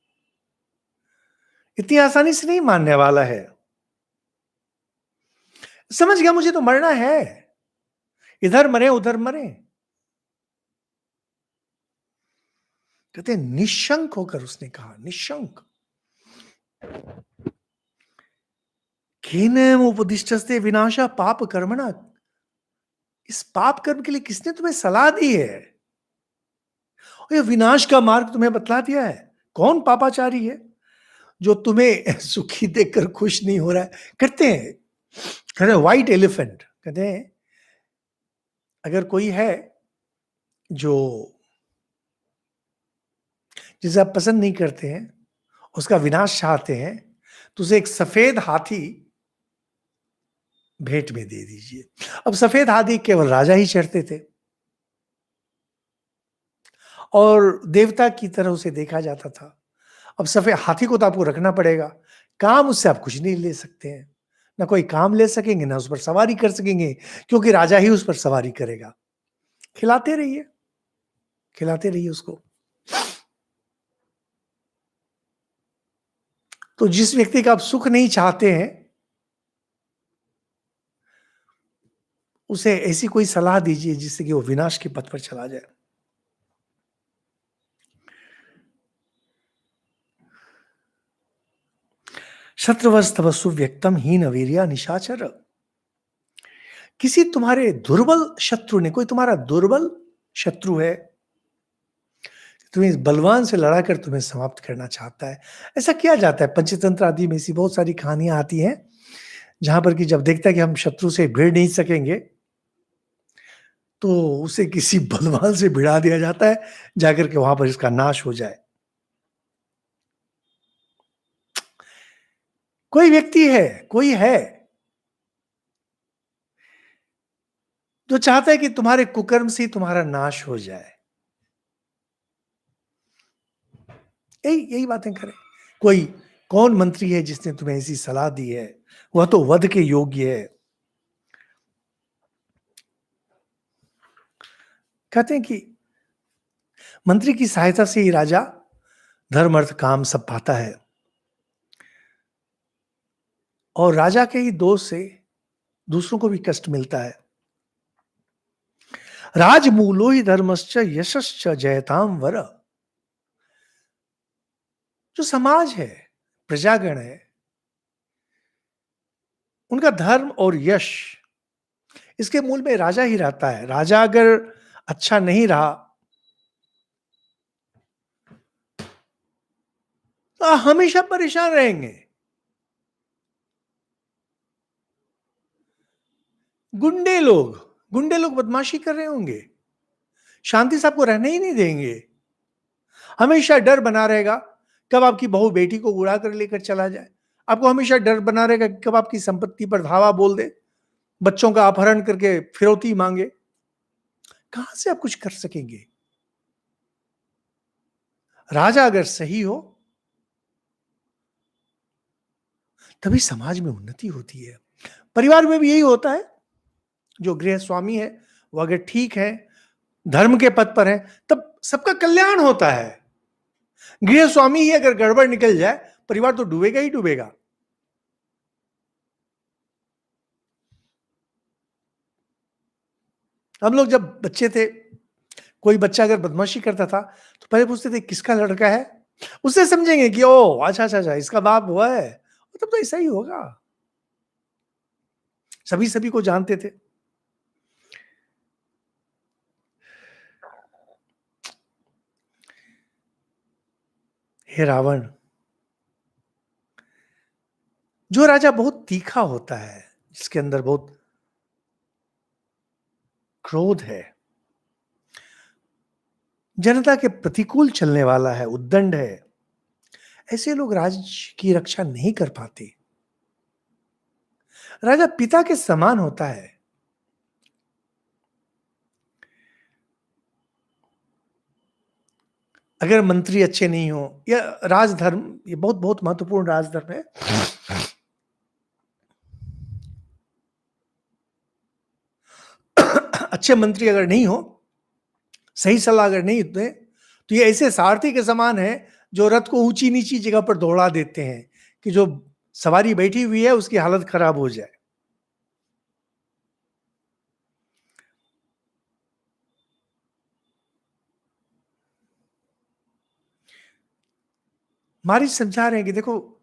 इतनी आसानी से नहीं मानने वाला है। समझ गया मुझे तो मरना है, इधर मरे उधर मरे। कहते हैं निशंक होकर उसने कहा, निशंक। केनम उपदिष्टस्ते विनाशा पाप कर्मणा। इस पाप कर्म के लिए किसने तुम्हें सलाह दी है? और ये विनाश का मार्ग तुम्हें बतला दिया है। कौन पापाचारी है जो तुम्हें सुखी देखकर खुश नहीं हो रहा है? कहते हैं व्हाइट एलिफेंट, कहते हैं अगर कोई है जो, जिसे आप पसंद नहीं करते हैं, उसका विनाश चाहते हैं, तो उसे एक सफेद हाथी भेंट में दे दीजिए। अब सफेद हाथी केवल राजा ही चढ़ते थे और देवता की तरह उसे देखा जाता था। अब सफेद हाथी को तो आपको रखना पड़ेगा, काम उससे आप कुछ नहीं ले सकते हैं, ना कोई काम ले सकेंगे, ना उस पर सवारी कर सकेंगे, क्योंकि राजा ही उस पर सवारी करेगा। खिलाते रहिए, खिलाते रहिए उसको। तो जिस व्यक्ति का आप सुख नहीं चाहते हैं, उसे ऐसी कोई सलाह दीजिए जिससे कि वो विनाश के पथ पर चला जाए। शत्रुवस्तव सुव्यक्तम हीन वीर्या निशाचर। किसी तुम्हारे दुर्बल शत्रु ने, कोई तुम्हारा दुर्बल शत्रु है, तुम्हें बलवान से लड़ाकर तुम्हें समाप्त करना चाहता है। ऐसा किया जाता है, पंचतंत्र आदि में ऐसी बहुत सारी कहानियां आती हैं, जहां पर कि जब देखता है कि हम शत्रु से भिड़ नहीं सकेंगे, तो उसे किसी बलवान से भिड़ा दिया जाता है, जाकर के वहां पर इसका नाश हो जाए। कोई व्यक्ति है, कोई है जो चाहता है कि तुम्हारे कुकर्म से तुम्हारा नाश हो जाए। यही यही बातें करें। कोई कौन मंत्री है जिसने तुम्हें ऐसी सलाह दी है? वह तो वध के योग्य है। कहते हैं कि मंत्री की सहायता से ही राजा धर्म अर्थ काम सब पाता है, और राजा के ही दोष से दूसरों को भी कष्ट मिलता है। राजमूलो ही धर्मश्च यशश्च जयताम वर। जो समाज है, प्रजागण है, उनका धर्म और यश, इसके मूल में राजा ही रहता है। राजा अगर अच्छा नहीं रहा तो हमेशा परेशान रहेंगे। गुंडे लोग बदमाशी कर रहे होंगे, शांति से आपको रहने ही नहीं देंगे। हमेशा डर बना रहेगा कब आपकी बहू बेटी को उड़ा कर लेकर चला जाए। आपको हमेशा डर बना रहेगा कब आपकी संपत्ति पर धावा बोल दे, बच्चों का अपहरण करके फिरौती मांगे। कहां से आप कुछ कर सकेंगे? राजा अगर सही हो तभी समाज में उन्नति होती है। परिवार में भी यही होता है। जो गृह स्वामी है वो अगर ठीक है, धर्म के पथ पर है, तब सबका कल्याण होता है। गृह स्वामी ही अगर गड़बड़ निकल जाए, परिवार तो डूबेगा ही डूबेगा। हम लोग जब बच्चे थे, कोई बच्चा अगर बदमाशी करता था तो पहले पूछते थे किसका लड़का है, उससे समझेंगे कि ओ अच्छा अच्छा अच्छा इसका बाप हुआ है, तब तो ऐसा ही होगा। सभी सभी को जानते थे। हे रावण, जो राजा बहुत तीखा होता है, जिसके अंदर बहुत क्रोध है, जनता के प्रतिकूल चलने वाला है, उद्दंड है, ऐसे लोग राज्य की रक्षा नहीं कर पाते। राजा पिता के समान होता है। अगर मंत्री अच्छे नहीं हो, या राजधर्म, ये बहुत बहुत महत्वपूर्ण राजधर्म है, अच्छे मंत्री अगर नहीं हो, सही सलाह अगर नहीं देते, तो ये ऐसे सारथी के समान है जो रथ को ऊंची नीची जगह पर दौड़ा देते हैं कि जो सवारी बैठी हुई है उसकी हालत खराब हो जाए। मारिच समझा रहे हैं कि देखो,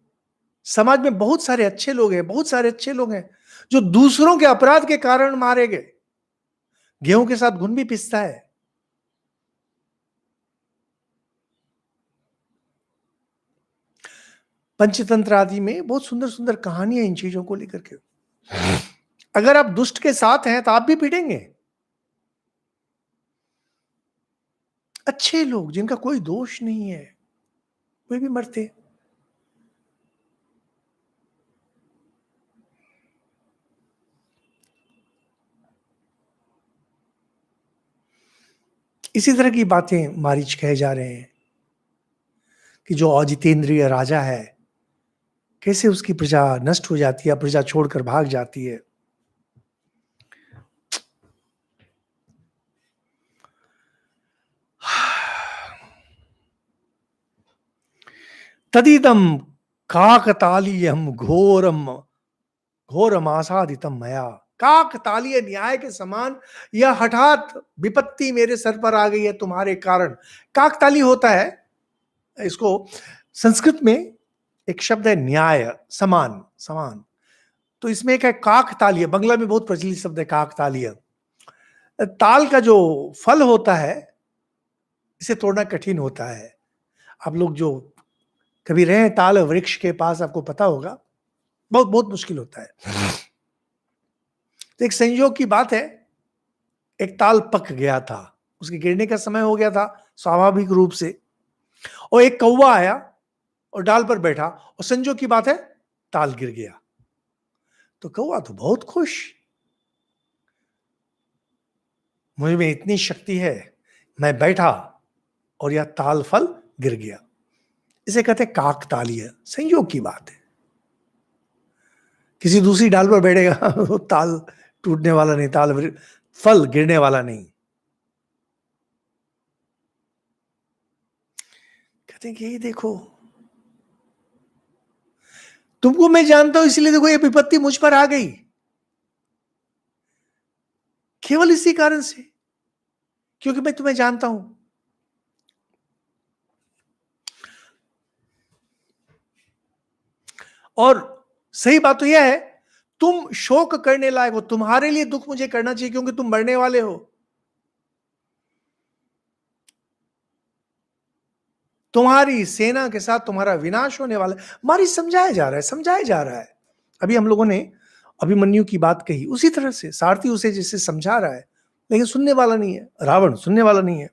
समाज में बहुत सारे अच्छे लोग हैं, बहुत सारे अच्छे लोग हैं जो दूसरों के अपराध के कारण मारे गए। गेहूं के साथ घुन भी पिसता है। पंचतंत्र आदि में बहुत सुंदर सुंदर कहानियां इन चीजों को लेकर के। अगर आप दुष्ट के साथ हैं तो आप भी पिटेंगे। अच्छे लोग जिनका कोई दोष नहीं है, वे भी मरते। इसी तरह की बातें मारीच कहे जा रहे हैं कि जो अजितेंद्रिय राजा है, कैसे उसकी प्रजा नष्ट हो जाती है, प्रजा छोड़कर भाग जाती है। तदिदम काकतालीयम घोरम घोरम आसादितम मया। काकतालीय न्याय के समान यह हठात विपत्ति मेरे सर पर आ गई है तुम्हारे कारण। काकताली होता है, इसको संस्कृत में एक शब्द है न्याय, समान समान। तो इसमें एक है काकतालीय, बंगला में बहुत प्रचलित शब्द है काकतालीय। ताल का जो फल होता है, इसे तोड़ना कठिन होता है। आप लोग जो कभी रहे ताल वृक्ष के पास, आपको पता होगा बहुत बहुत मुश्किल होता है। तो एक संयोग की बात है, एक ताल पक गया था, उसके गिरने का समय हो गया था स्वाभाविक रूप से, और एक कौवा आया और डाल पर बैठा, और संयोग की बात है ताल गिर गया। तो कौवा तो बहुत खुश, मुझ में इतनी शक्ति है, मैं बैठा और यह ताल फल गिर गया। इसे कहते हैं काकतालीय, संयोग की बात है। किसी दूसरी डाल पर बैठेगा वो ताल टूटने वाला नहीं, ताल फल गिरने वाला नहीं। कहते हैं कि यही देखो, तुमको मैं जानता हूं इसलिए देखो ये विपत्ति मुझ पर आ गई, केवल इसी कारण से, क्योंकि मैं तुम्हें जानता हूं। और सही बात तो यह है, तुम शोक करने लायक हो, तुम्हारे लिए दुख मुझे करना चाहिए क्योंकि तुम मरने वाले हो, तुम्हारी सेना के साथ तुम्हारा विनाश होने वाला है। मारी समझाया जा रहा है, समझाया जा रहा है। अभी हम लोगों ने अभिमन्यु की बात कही, उसी तरह से सारथी उसे जैसे समझा रहा है, लेकिन सुनने वाला नहीं है, रावण सुनने वाला नहीं है।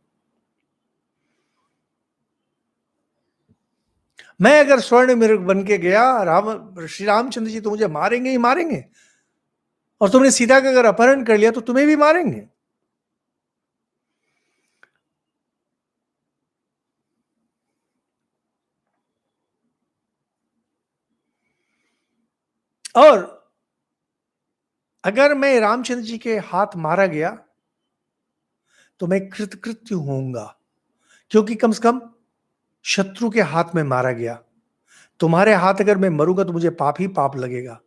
मैं अगर स्वर्ण मृग बन के गया, रावण श्री रामचंद्र जी तो मुझे मारेंगे ही मारेंगे, और तुमने सीता का अगर अपहरण कर लिया तो तुम्हें भी मारेंगे। और अगर मैं रामचंद्र जी के हाथ मारा गया तो मैं कृतकृत्य होऊंगा, क्योंकि कम से कम शत्रु के हाथ में मारा गया। तुम्हारे हाथ अगर मैं मरूंगा तो मुझे पाप ही पाप लगेगा।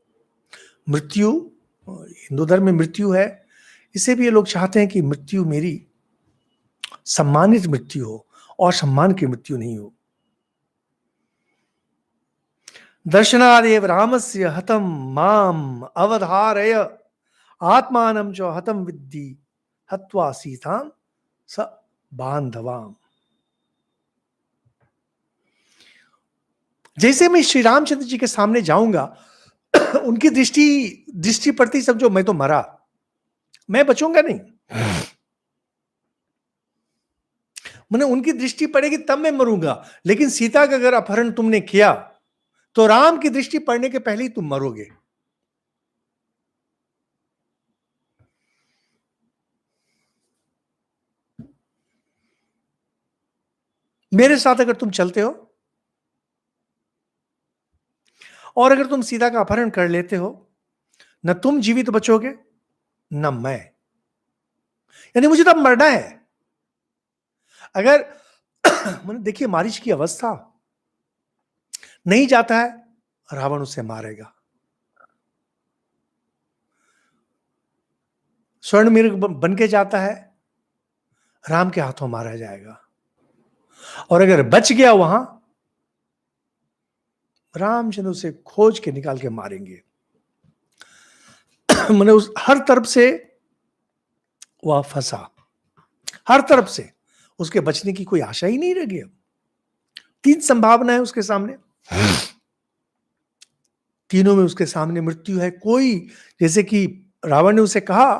मृत्यु, हिंदू धर्म में मृत्यु है, इससे भी ये लोग चाहते हैं कि मृत्यु मेरी सम्मानित मृत्यु हो और सम्मान की मृत्यु नहीं हो। दर्शनादेव रामस्य हतम माम अवधारय आत्मानं च हतम विद्धि हत्वा सीताम स बांधवाम। जैसे मैं श्री रामचंद्र जी के सामने जाऊंगा, उनकी दृष्टि दृष्टि पड़ती, समझो मैं तो मरा, मैं बचूंगा नहीं। मैंने उनकी दृष्टि पड़ेगी तब मैं मरूंगा, लेकिन सीता का अगर अपहरण तुमने किया तो राम की दृष्टि पड़ने के पहले ही तुम मरोगे। मेरे साथ अगर तुम चलते हो और अगर तुम सीता का अपहरण कर लेते हो, न तुम जीवित बचोगे न मैं, यानी मुझे तब मरना है। अगर मैंने देखिए मारीच की अवस्था, नहीं जाता है रावण उसे मारेगा, स्वर्ण मृग बन के जाता है, राम के हाथों मारा जाएगा, और अगर बच गया वहां, रामचंद्र उसे खोज के निकाल के मारेंगे। मैंने उस हर तरफ से वह फंसा, हर तरफ से उसके बचने की कोई आशा ही नहीं रह गई। तीन संभावना है उसके सामने, तीनों में उसके सामने मृत्यु है। कोई, जैसे कि रावण ने उसे कहा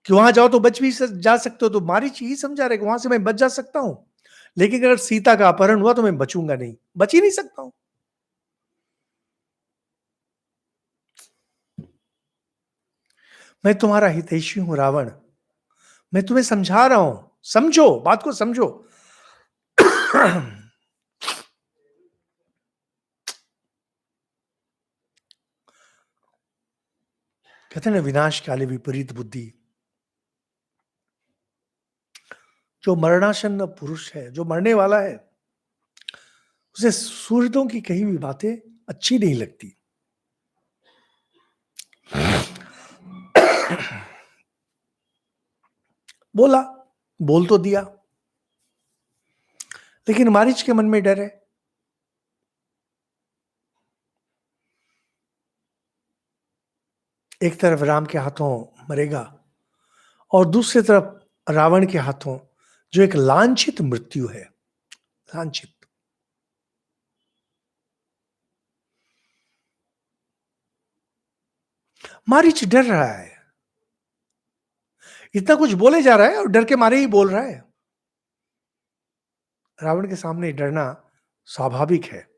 कि वहां जाओ तो बच भी जा सकते हो, तो मारीच यही समझा रहे कि वहां से मैं बच जा सकता हूं, लेकिन अगर सीता का अपहरण हुआ तो मैं बचूंगा नहीं, बच ही नहीं सकता हूं। मैं तुम्हारा हितैषी हूं रावण, मैं तुम्हें समझा रहा हूं, समझो बात को, समझो। कहते हैं ना, विनाश काले विपरीत बुद्धि। जो मरणासन्न पुरुष है, जो मरने वाला है, उसे सूरतों की कही भी बातें अच्छी नहीं लगती। बोला, बोल तो दिया, लेकिन मारीच के मन में डर है। एक तरफ राम के हाथों मरेगा और दूसरी तरफ रावण के हाथों, जो एक लांछित मृत्यु है, लांछित। मारीच डर रहा है, इतना कुछ बोले जा रहा है और डर के मारे ही बोल रहा है। रावण के सामने डरना स्वाभाविक है।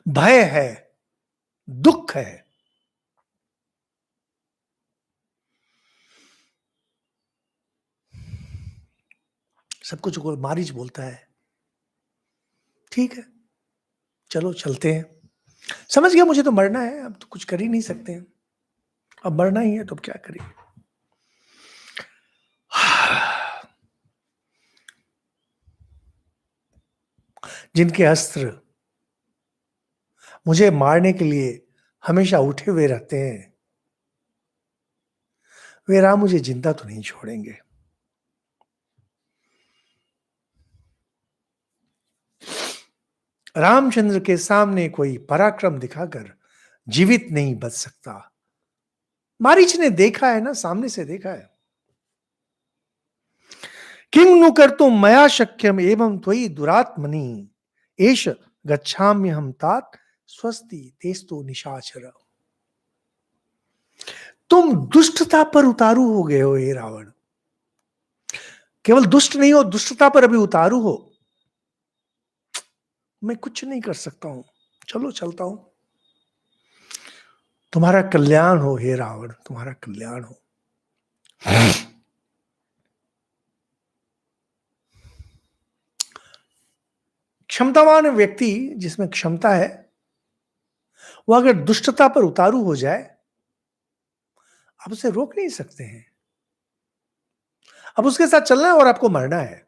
भय है, दुख है। सब कुछ मारीच बोलता है, ठीक है चलो चलते हैं, समझ गया मुझे तो मरना है, अब तो कुछ कर ही नहीं सकते हैं, अब मरना ही है तो अब क्या करेंगे। जिनके अस्त्र मुझे मारने के लिए हमेशा उठे हुए रहते हैं, वे राम मुझे जिंदा तो नहीं छोड़ेंगे। रामचंद्र के सामने कोई पराक्रम दिखाकर जीवित नहीं बच सकता। मारीच ने देखा है ना, सामने से देखा है। किं नु कर्तुम मया शक्यम एवं त्वयि दुरात्मनि एष गच्छाम्यहं तात स्वस्ति तेस्तु निशाचर। तुम दुष्टता पर उतारू हो गए हो ये रावण, केवल दुष्ट नहीं हो, दुष्टता पर अभी उतारू हो। मैं कुछ नहीं कर सकता हूं, चलो चलता हूं। तुम्हारा कल्याण हो हे रावण, तुम्हारा कल्याण हो। क्षमतावान व्यक्ति, जिसमें क्षमता है, वो अगर दुष्टता पर उतारू हो जाए, आप उसे रोक नहीं सकते हैं। अब उसके साथ चलना है और आपको मरना है।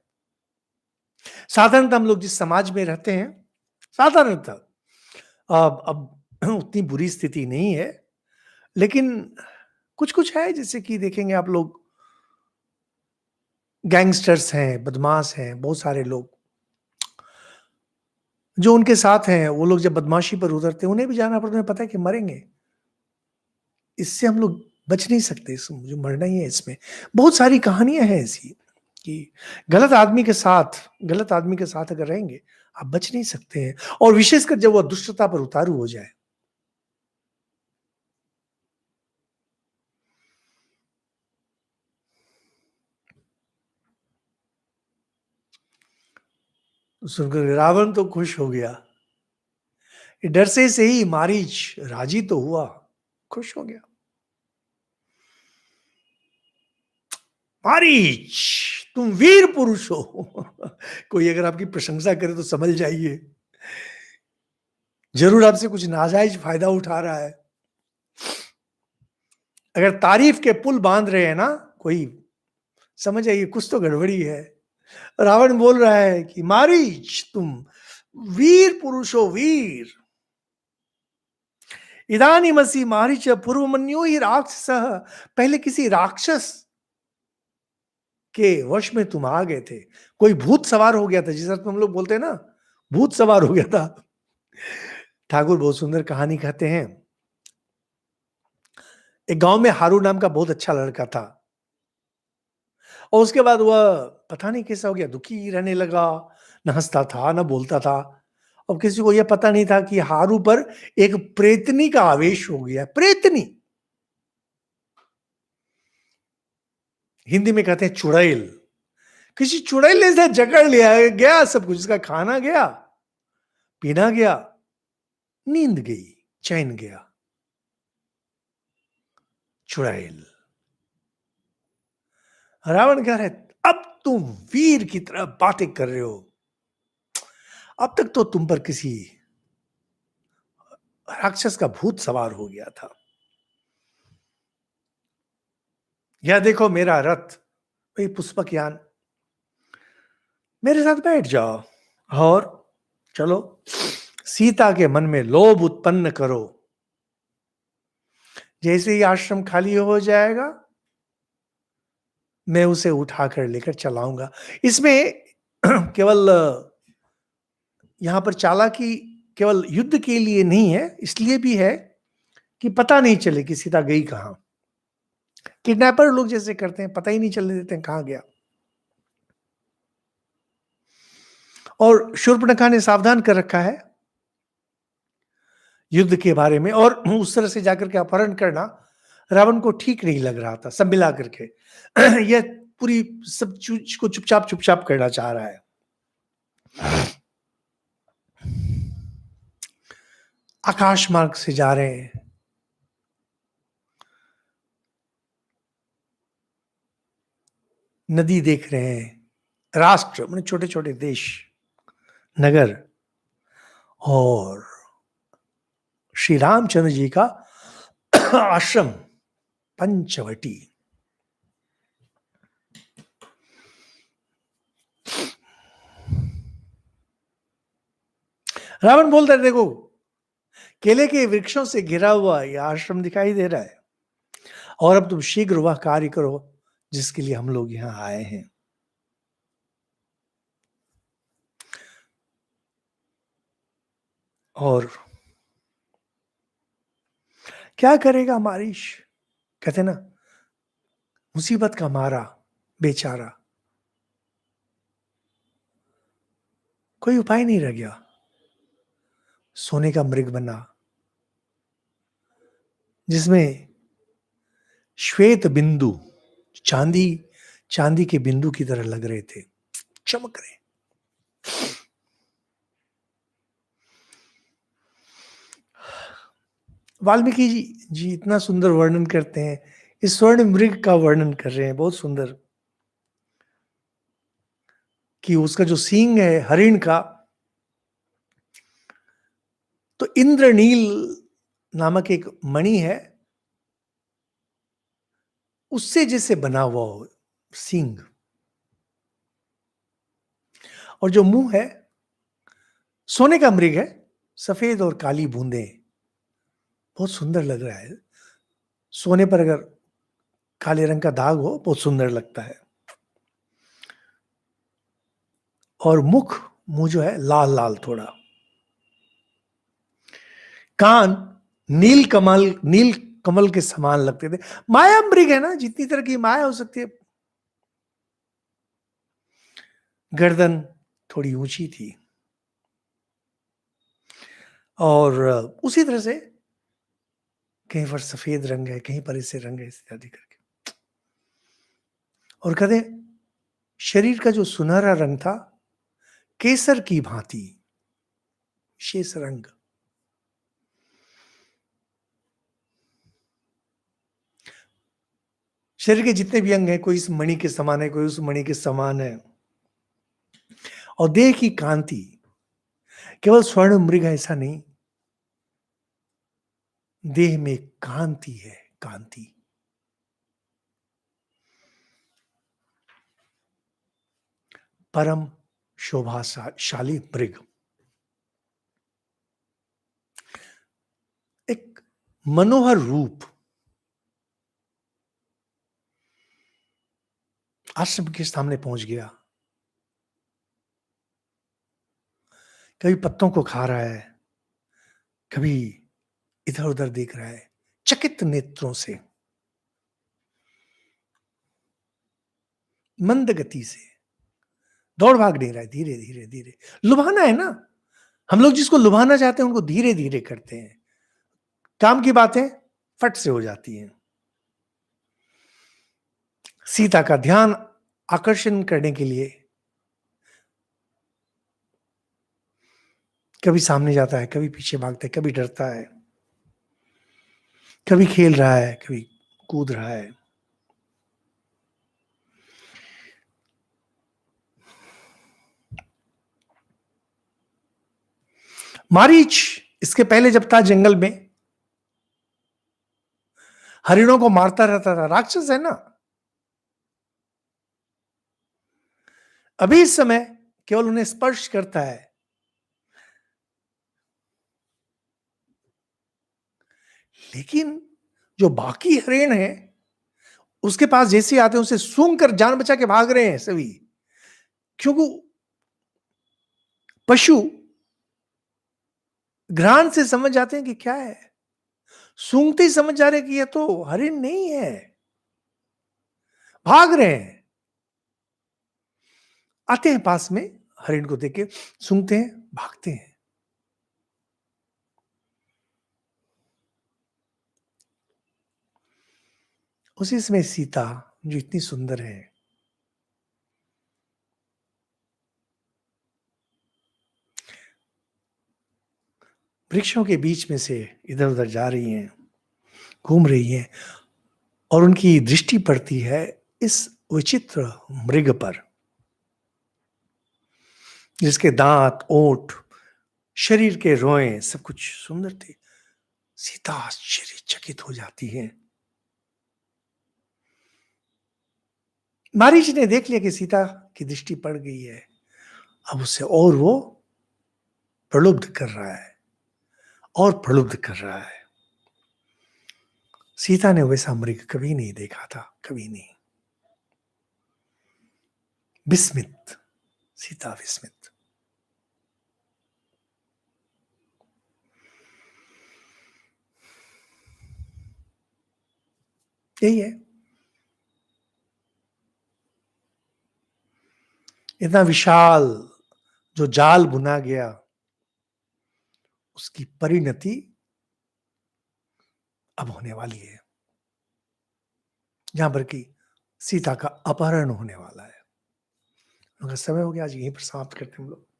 साधारणतः हम लोग जिस समाज में रहते हैं, साधारणतः अब उतनी बुरी स्थिति नहीं है, लेकिन कुछ-कुछ है जैसे कि देखेंगे आप लोग गैंगस्टर्स हैं, बदमाश हैं, बहुत सारे लोग जो उनके साथ हैं, वो लोग जब बदमाशी पर उतरते हैं, उन्हें भी जाना पड़ता है, उन्हें पता है कि मरेंगे। इससे हम लोग बच नहीं सकते, इस मुझे मरना ही है इसमें। बहुत सारी कहानियाँ हैं ऐसी कि गलत आदमी के साथ अगर रहेंगे, आप बच नहीं सकते हैं और विशेषकर जब वो दुष्टता पर उतारू हो जाए। तो सुनकर रावण तो खुश हो गया। ये डर से ही मारीच राजी तो हुआ, खुश हो गया। मारीच, तुम वीर पुरुष हो। कोई अगर आपकी प्रशंसा करे तो समझ जाइए, जरूर आपसे कुछ नाजायज फायदा उठा रहा है। अगर तारीफ के पुल बांध रहे हैं ना कोई, समझ जाइए कुछ तो गड़बड़ी है। रावण बोल रहा है कि मारीच, तुम वीर पुरुष हो, वीर। इदानीमसि मारीच पूर्वमन्यो ही राक्षस, पहले किसी राक्षस के वश में तुम आ गए थे। कोई भूत सवार हो गया था, जिस अर्थ में हम लोग बोलते हैं ना, भूत सवार हो गया था। ठाकुर बहुत सुंदर कहानी कहते हैं। एक गांव में हारू नाम का बहुत अच्छा लड़का था और उसके बाद वह पता नहीं कैसा हो गया, दुखी रहने लगा, न हंसता था न बोलता था। अब किसी को यह पता नहीं था कि हारू पर एक प्रेतनी का आवेश हो गया। प्रेतनी हिंदी में कहते हैं चुड़ैल। किसी चुड़ैल ने इसे जकड़ लिया, गया सब कुछ, इसका खाना गया, पीना गया, नींद गई, चैन गया। चुड़ैल। रावण कह रहे, अब तुम वीर की तरह बातें कर रहे हो, अब तक तो तुम पर किसी राक्षस का भूत सवार हो गया था। यह देखो मेरा रथ, वही पुष्पक यान, मेरे साथ बैठ जाओ और चलो सीता के मन में लोभ उत्पन्न करो। जैसे ही आश्रम खाली हो जाएगा, मैं उसे उठाकर लेकर चलाऊंगा। इसमें केवल यहां पर चालाकी केवल युद्ध के लिए नहीं है, इसलिए भी है कि पता नहीं चले कि सीता गई कहां। किडनैपर लोग जैसे करते हैं, पता ही नहीं चलने देते हैं कहां गया। और शूर्पणखा ने सावधान कर रखा है युद्ध के बारे में, और उस तरह से जाकर के अपहरण करना रावण को ठीक नहीं लग रहा था। सब मिला करके यह पूरी सब चीज को चुपचाप चुपचाप करना चाह रहा है। आकाश मार्ग से जा रहे हैं, नदी देख रहे हैं, राष्ट्र मतलब छोटे छोटे देश, नगर, और श्री रामचंद्र जी का आश्रम पंचवटी। रावण बोलता है, देखो केले के वृक्षों से घिरा हुआ यह आश्रम दिखाई दे रहा है, और अब तुम शीघ्र वह कार्य करो जिसके लिए हम लोग यहां आए हैं। और क्या करेगा मारीश, कहते ना, मुसीबत का मारा बेचारा, कोई उपाय नहीं रह गया, सोने का मृग बना, जिसमें श्वेत बिंदु, चांदी चांदी के बिंदु की तरह लग रहे थे, चमक रहे। वाल्मीकि जी इतना सुंदर वर्णन करते हैं, इस स्वर्ण मृग का वर्णन कर रहे हैं बहुत सुंदर, कि उसका जो सींग है हरिण का, तो इंद्रनील नामक एक मणि है, उससे जैसे बना हुआ हो सींग, और जो मुंह है सोने का मृग है, सफेद और काली बूंदें, बहुत सुंदर लग रहा है। सोने पर अगर काले रंग का दाग हो, बहुत सुंदर लगता है। और मुंह जो है लाल लाल थोड़ा। कान नील कमल के समान लगते थे। माया मृग है ना, जितनी तरह की माया हो सकती है। गर्दन थोड़ी ऊंची थी, और उसी तरह से कहीं पर सफेद रंग है, कहीं पर इससे रंग है, इत्यादि करके। और कहते शरीर का जो सुनहरा रंग था, केसर की भांति शेष रंग। शरीर के जितने भी अंग हैं, कोई इस मणि के समान है, कोई उस मणि के समान है। और देह की कांति, केवल स्वर्ण मृग ऐसा नहीं, देह में कांति है, कांति। परम शोभाशाली मृग, एक मनोहर रूप। आश्रम के सामने पहुंच गया, कभी पत्तों को खा रहा है, कभी इधर उधर देख रहा है, चकित नेत्रों से, मंद गति से, दौड़ भाग नहीं रहा है, धीरे धीरे धीरे। लुभाना है ना, हम लोग जिसको लुभाना चाहते हैं उनको धीरे धीरे करते हैं। काम की बातें फट से हो जाती हैं। सीता का ध्यान आकर्षण करने के लिए कभी सामने जाता है, कभी पीछे भागता है, कभी डरता है, कभी खेल रहा है, कभी कूद रहा है। मारीच इसके पहले जब था जंगल में, हरिणों को मारता रहता था, राक्षस है ना। अभी इस समय केवल उन्हें स्पर्श करता है, लेकिन जो बाकी हरिण है उसके पास जैसे आते हैं उसे सूंघ कर जान बचा के भाग रहे हैं सभी। क्योंकि पशु घ्राण से समझ जाते हैं कि क्या है, सूंघते ही समझ जा रहे हैं कि यह तो हरिण नहीं है, भाग रहे हैं। आते हैं पास में, हरिण को देख के सूंघते हैं, भागते हैं। उसी समय सीता, जो इतनी सुंदर है, वृक्षों के बीच में से इधर उधर जा रही हैं, घूम रही हैं, और उनकी दृष्टि पड़ती है इस विचित्र मृग पर, जिसके दांत, ओठ, शरीर के रोए सब कुछ सुंदर थे। सीता आश्चर्यचकित हो जाती है। मारीच ने देख लिया कि सीता की दृष्टि पड़ गई है, अब उससे और वो प्रलुब्ध कर रहा है, और प्रलुब्ध कर रहा है। सीता ने वैसा मृग कभी नहीं देखा था, कभी नहीं। विस्मित, सीता विस्मित। यही है, इतना विशाल जो जाल बुना गया, उसकी परिणति अब होने वाली है, जहां पर कि सीता का अपहरण होने वाला है। समय हो गया, आज यहीं पर समाप्त करते हैं हम लोग।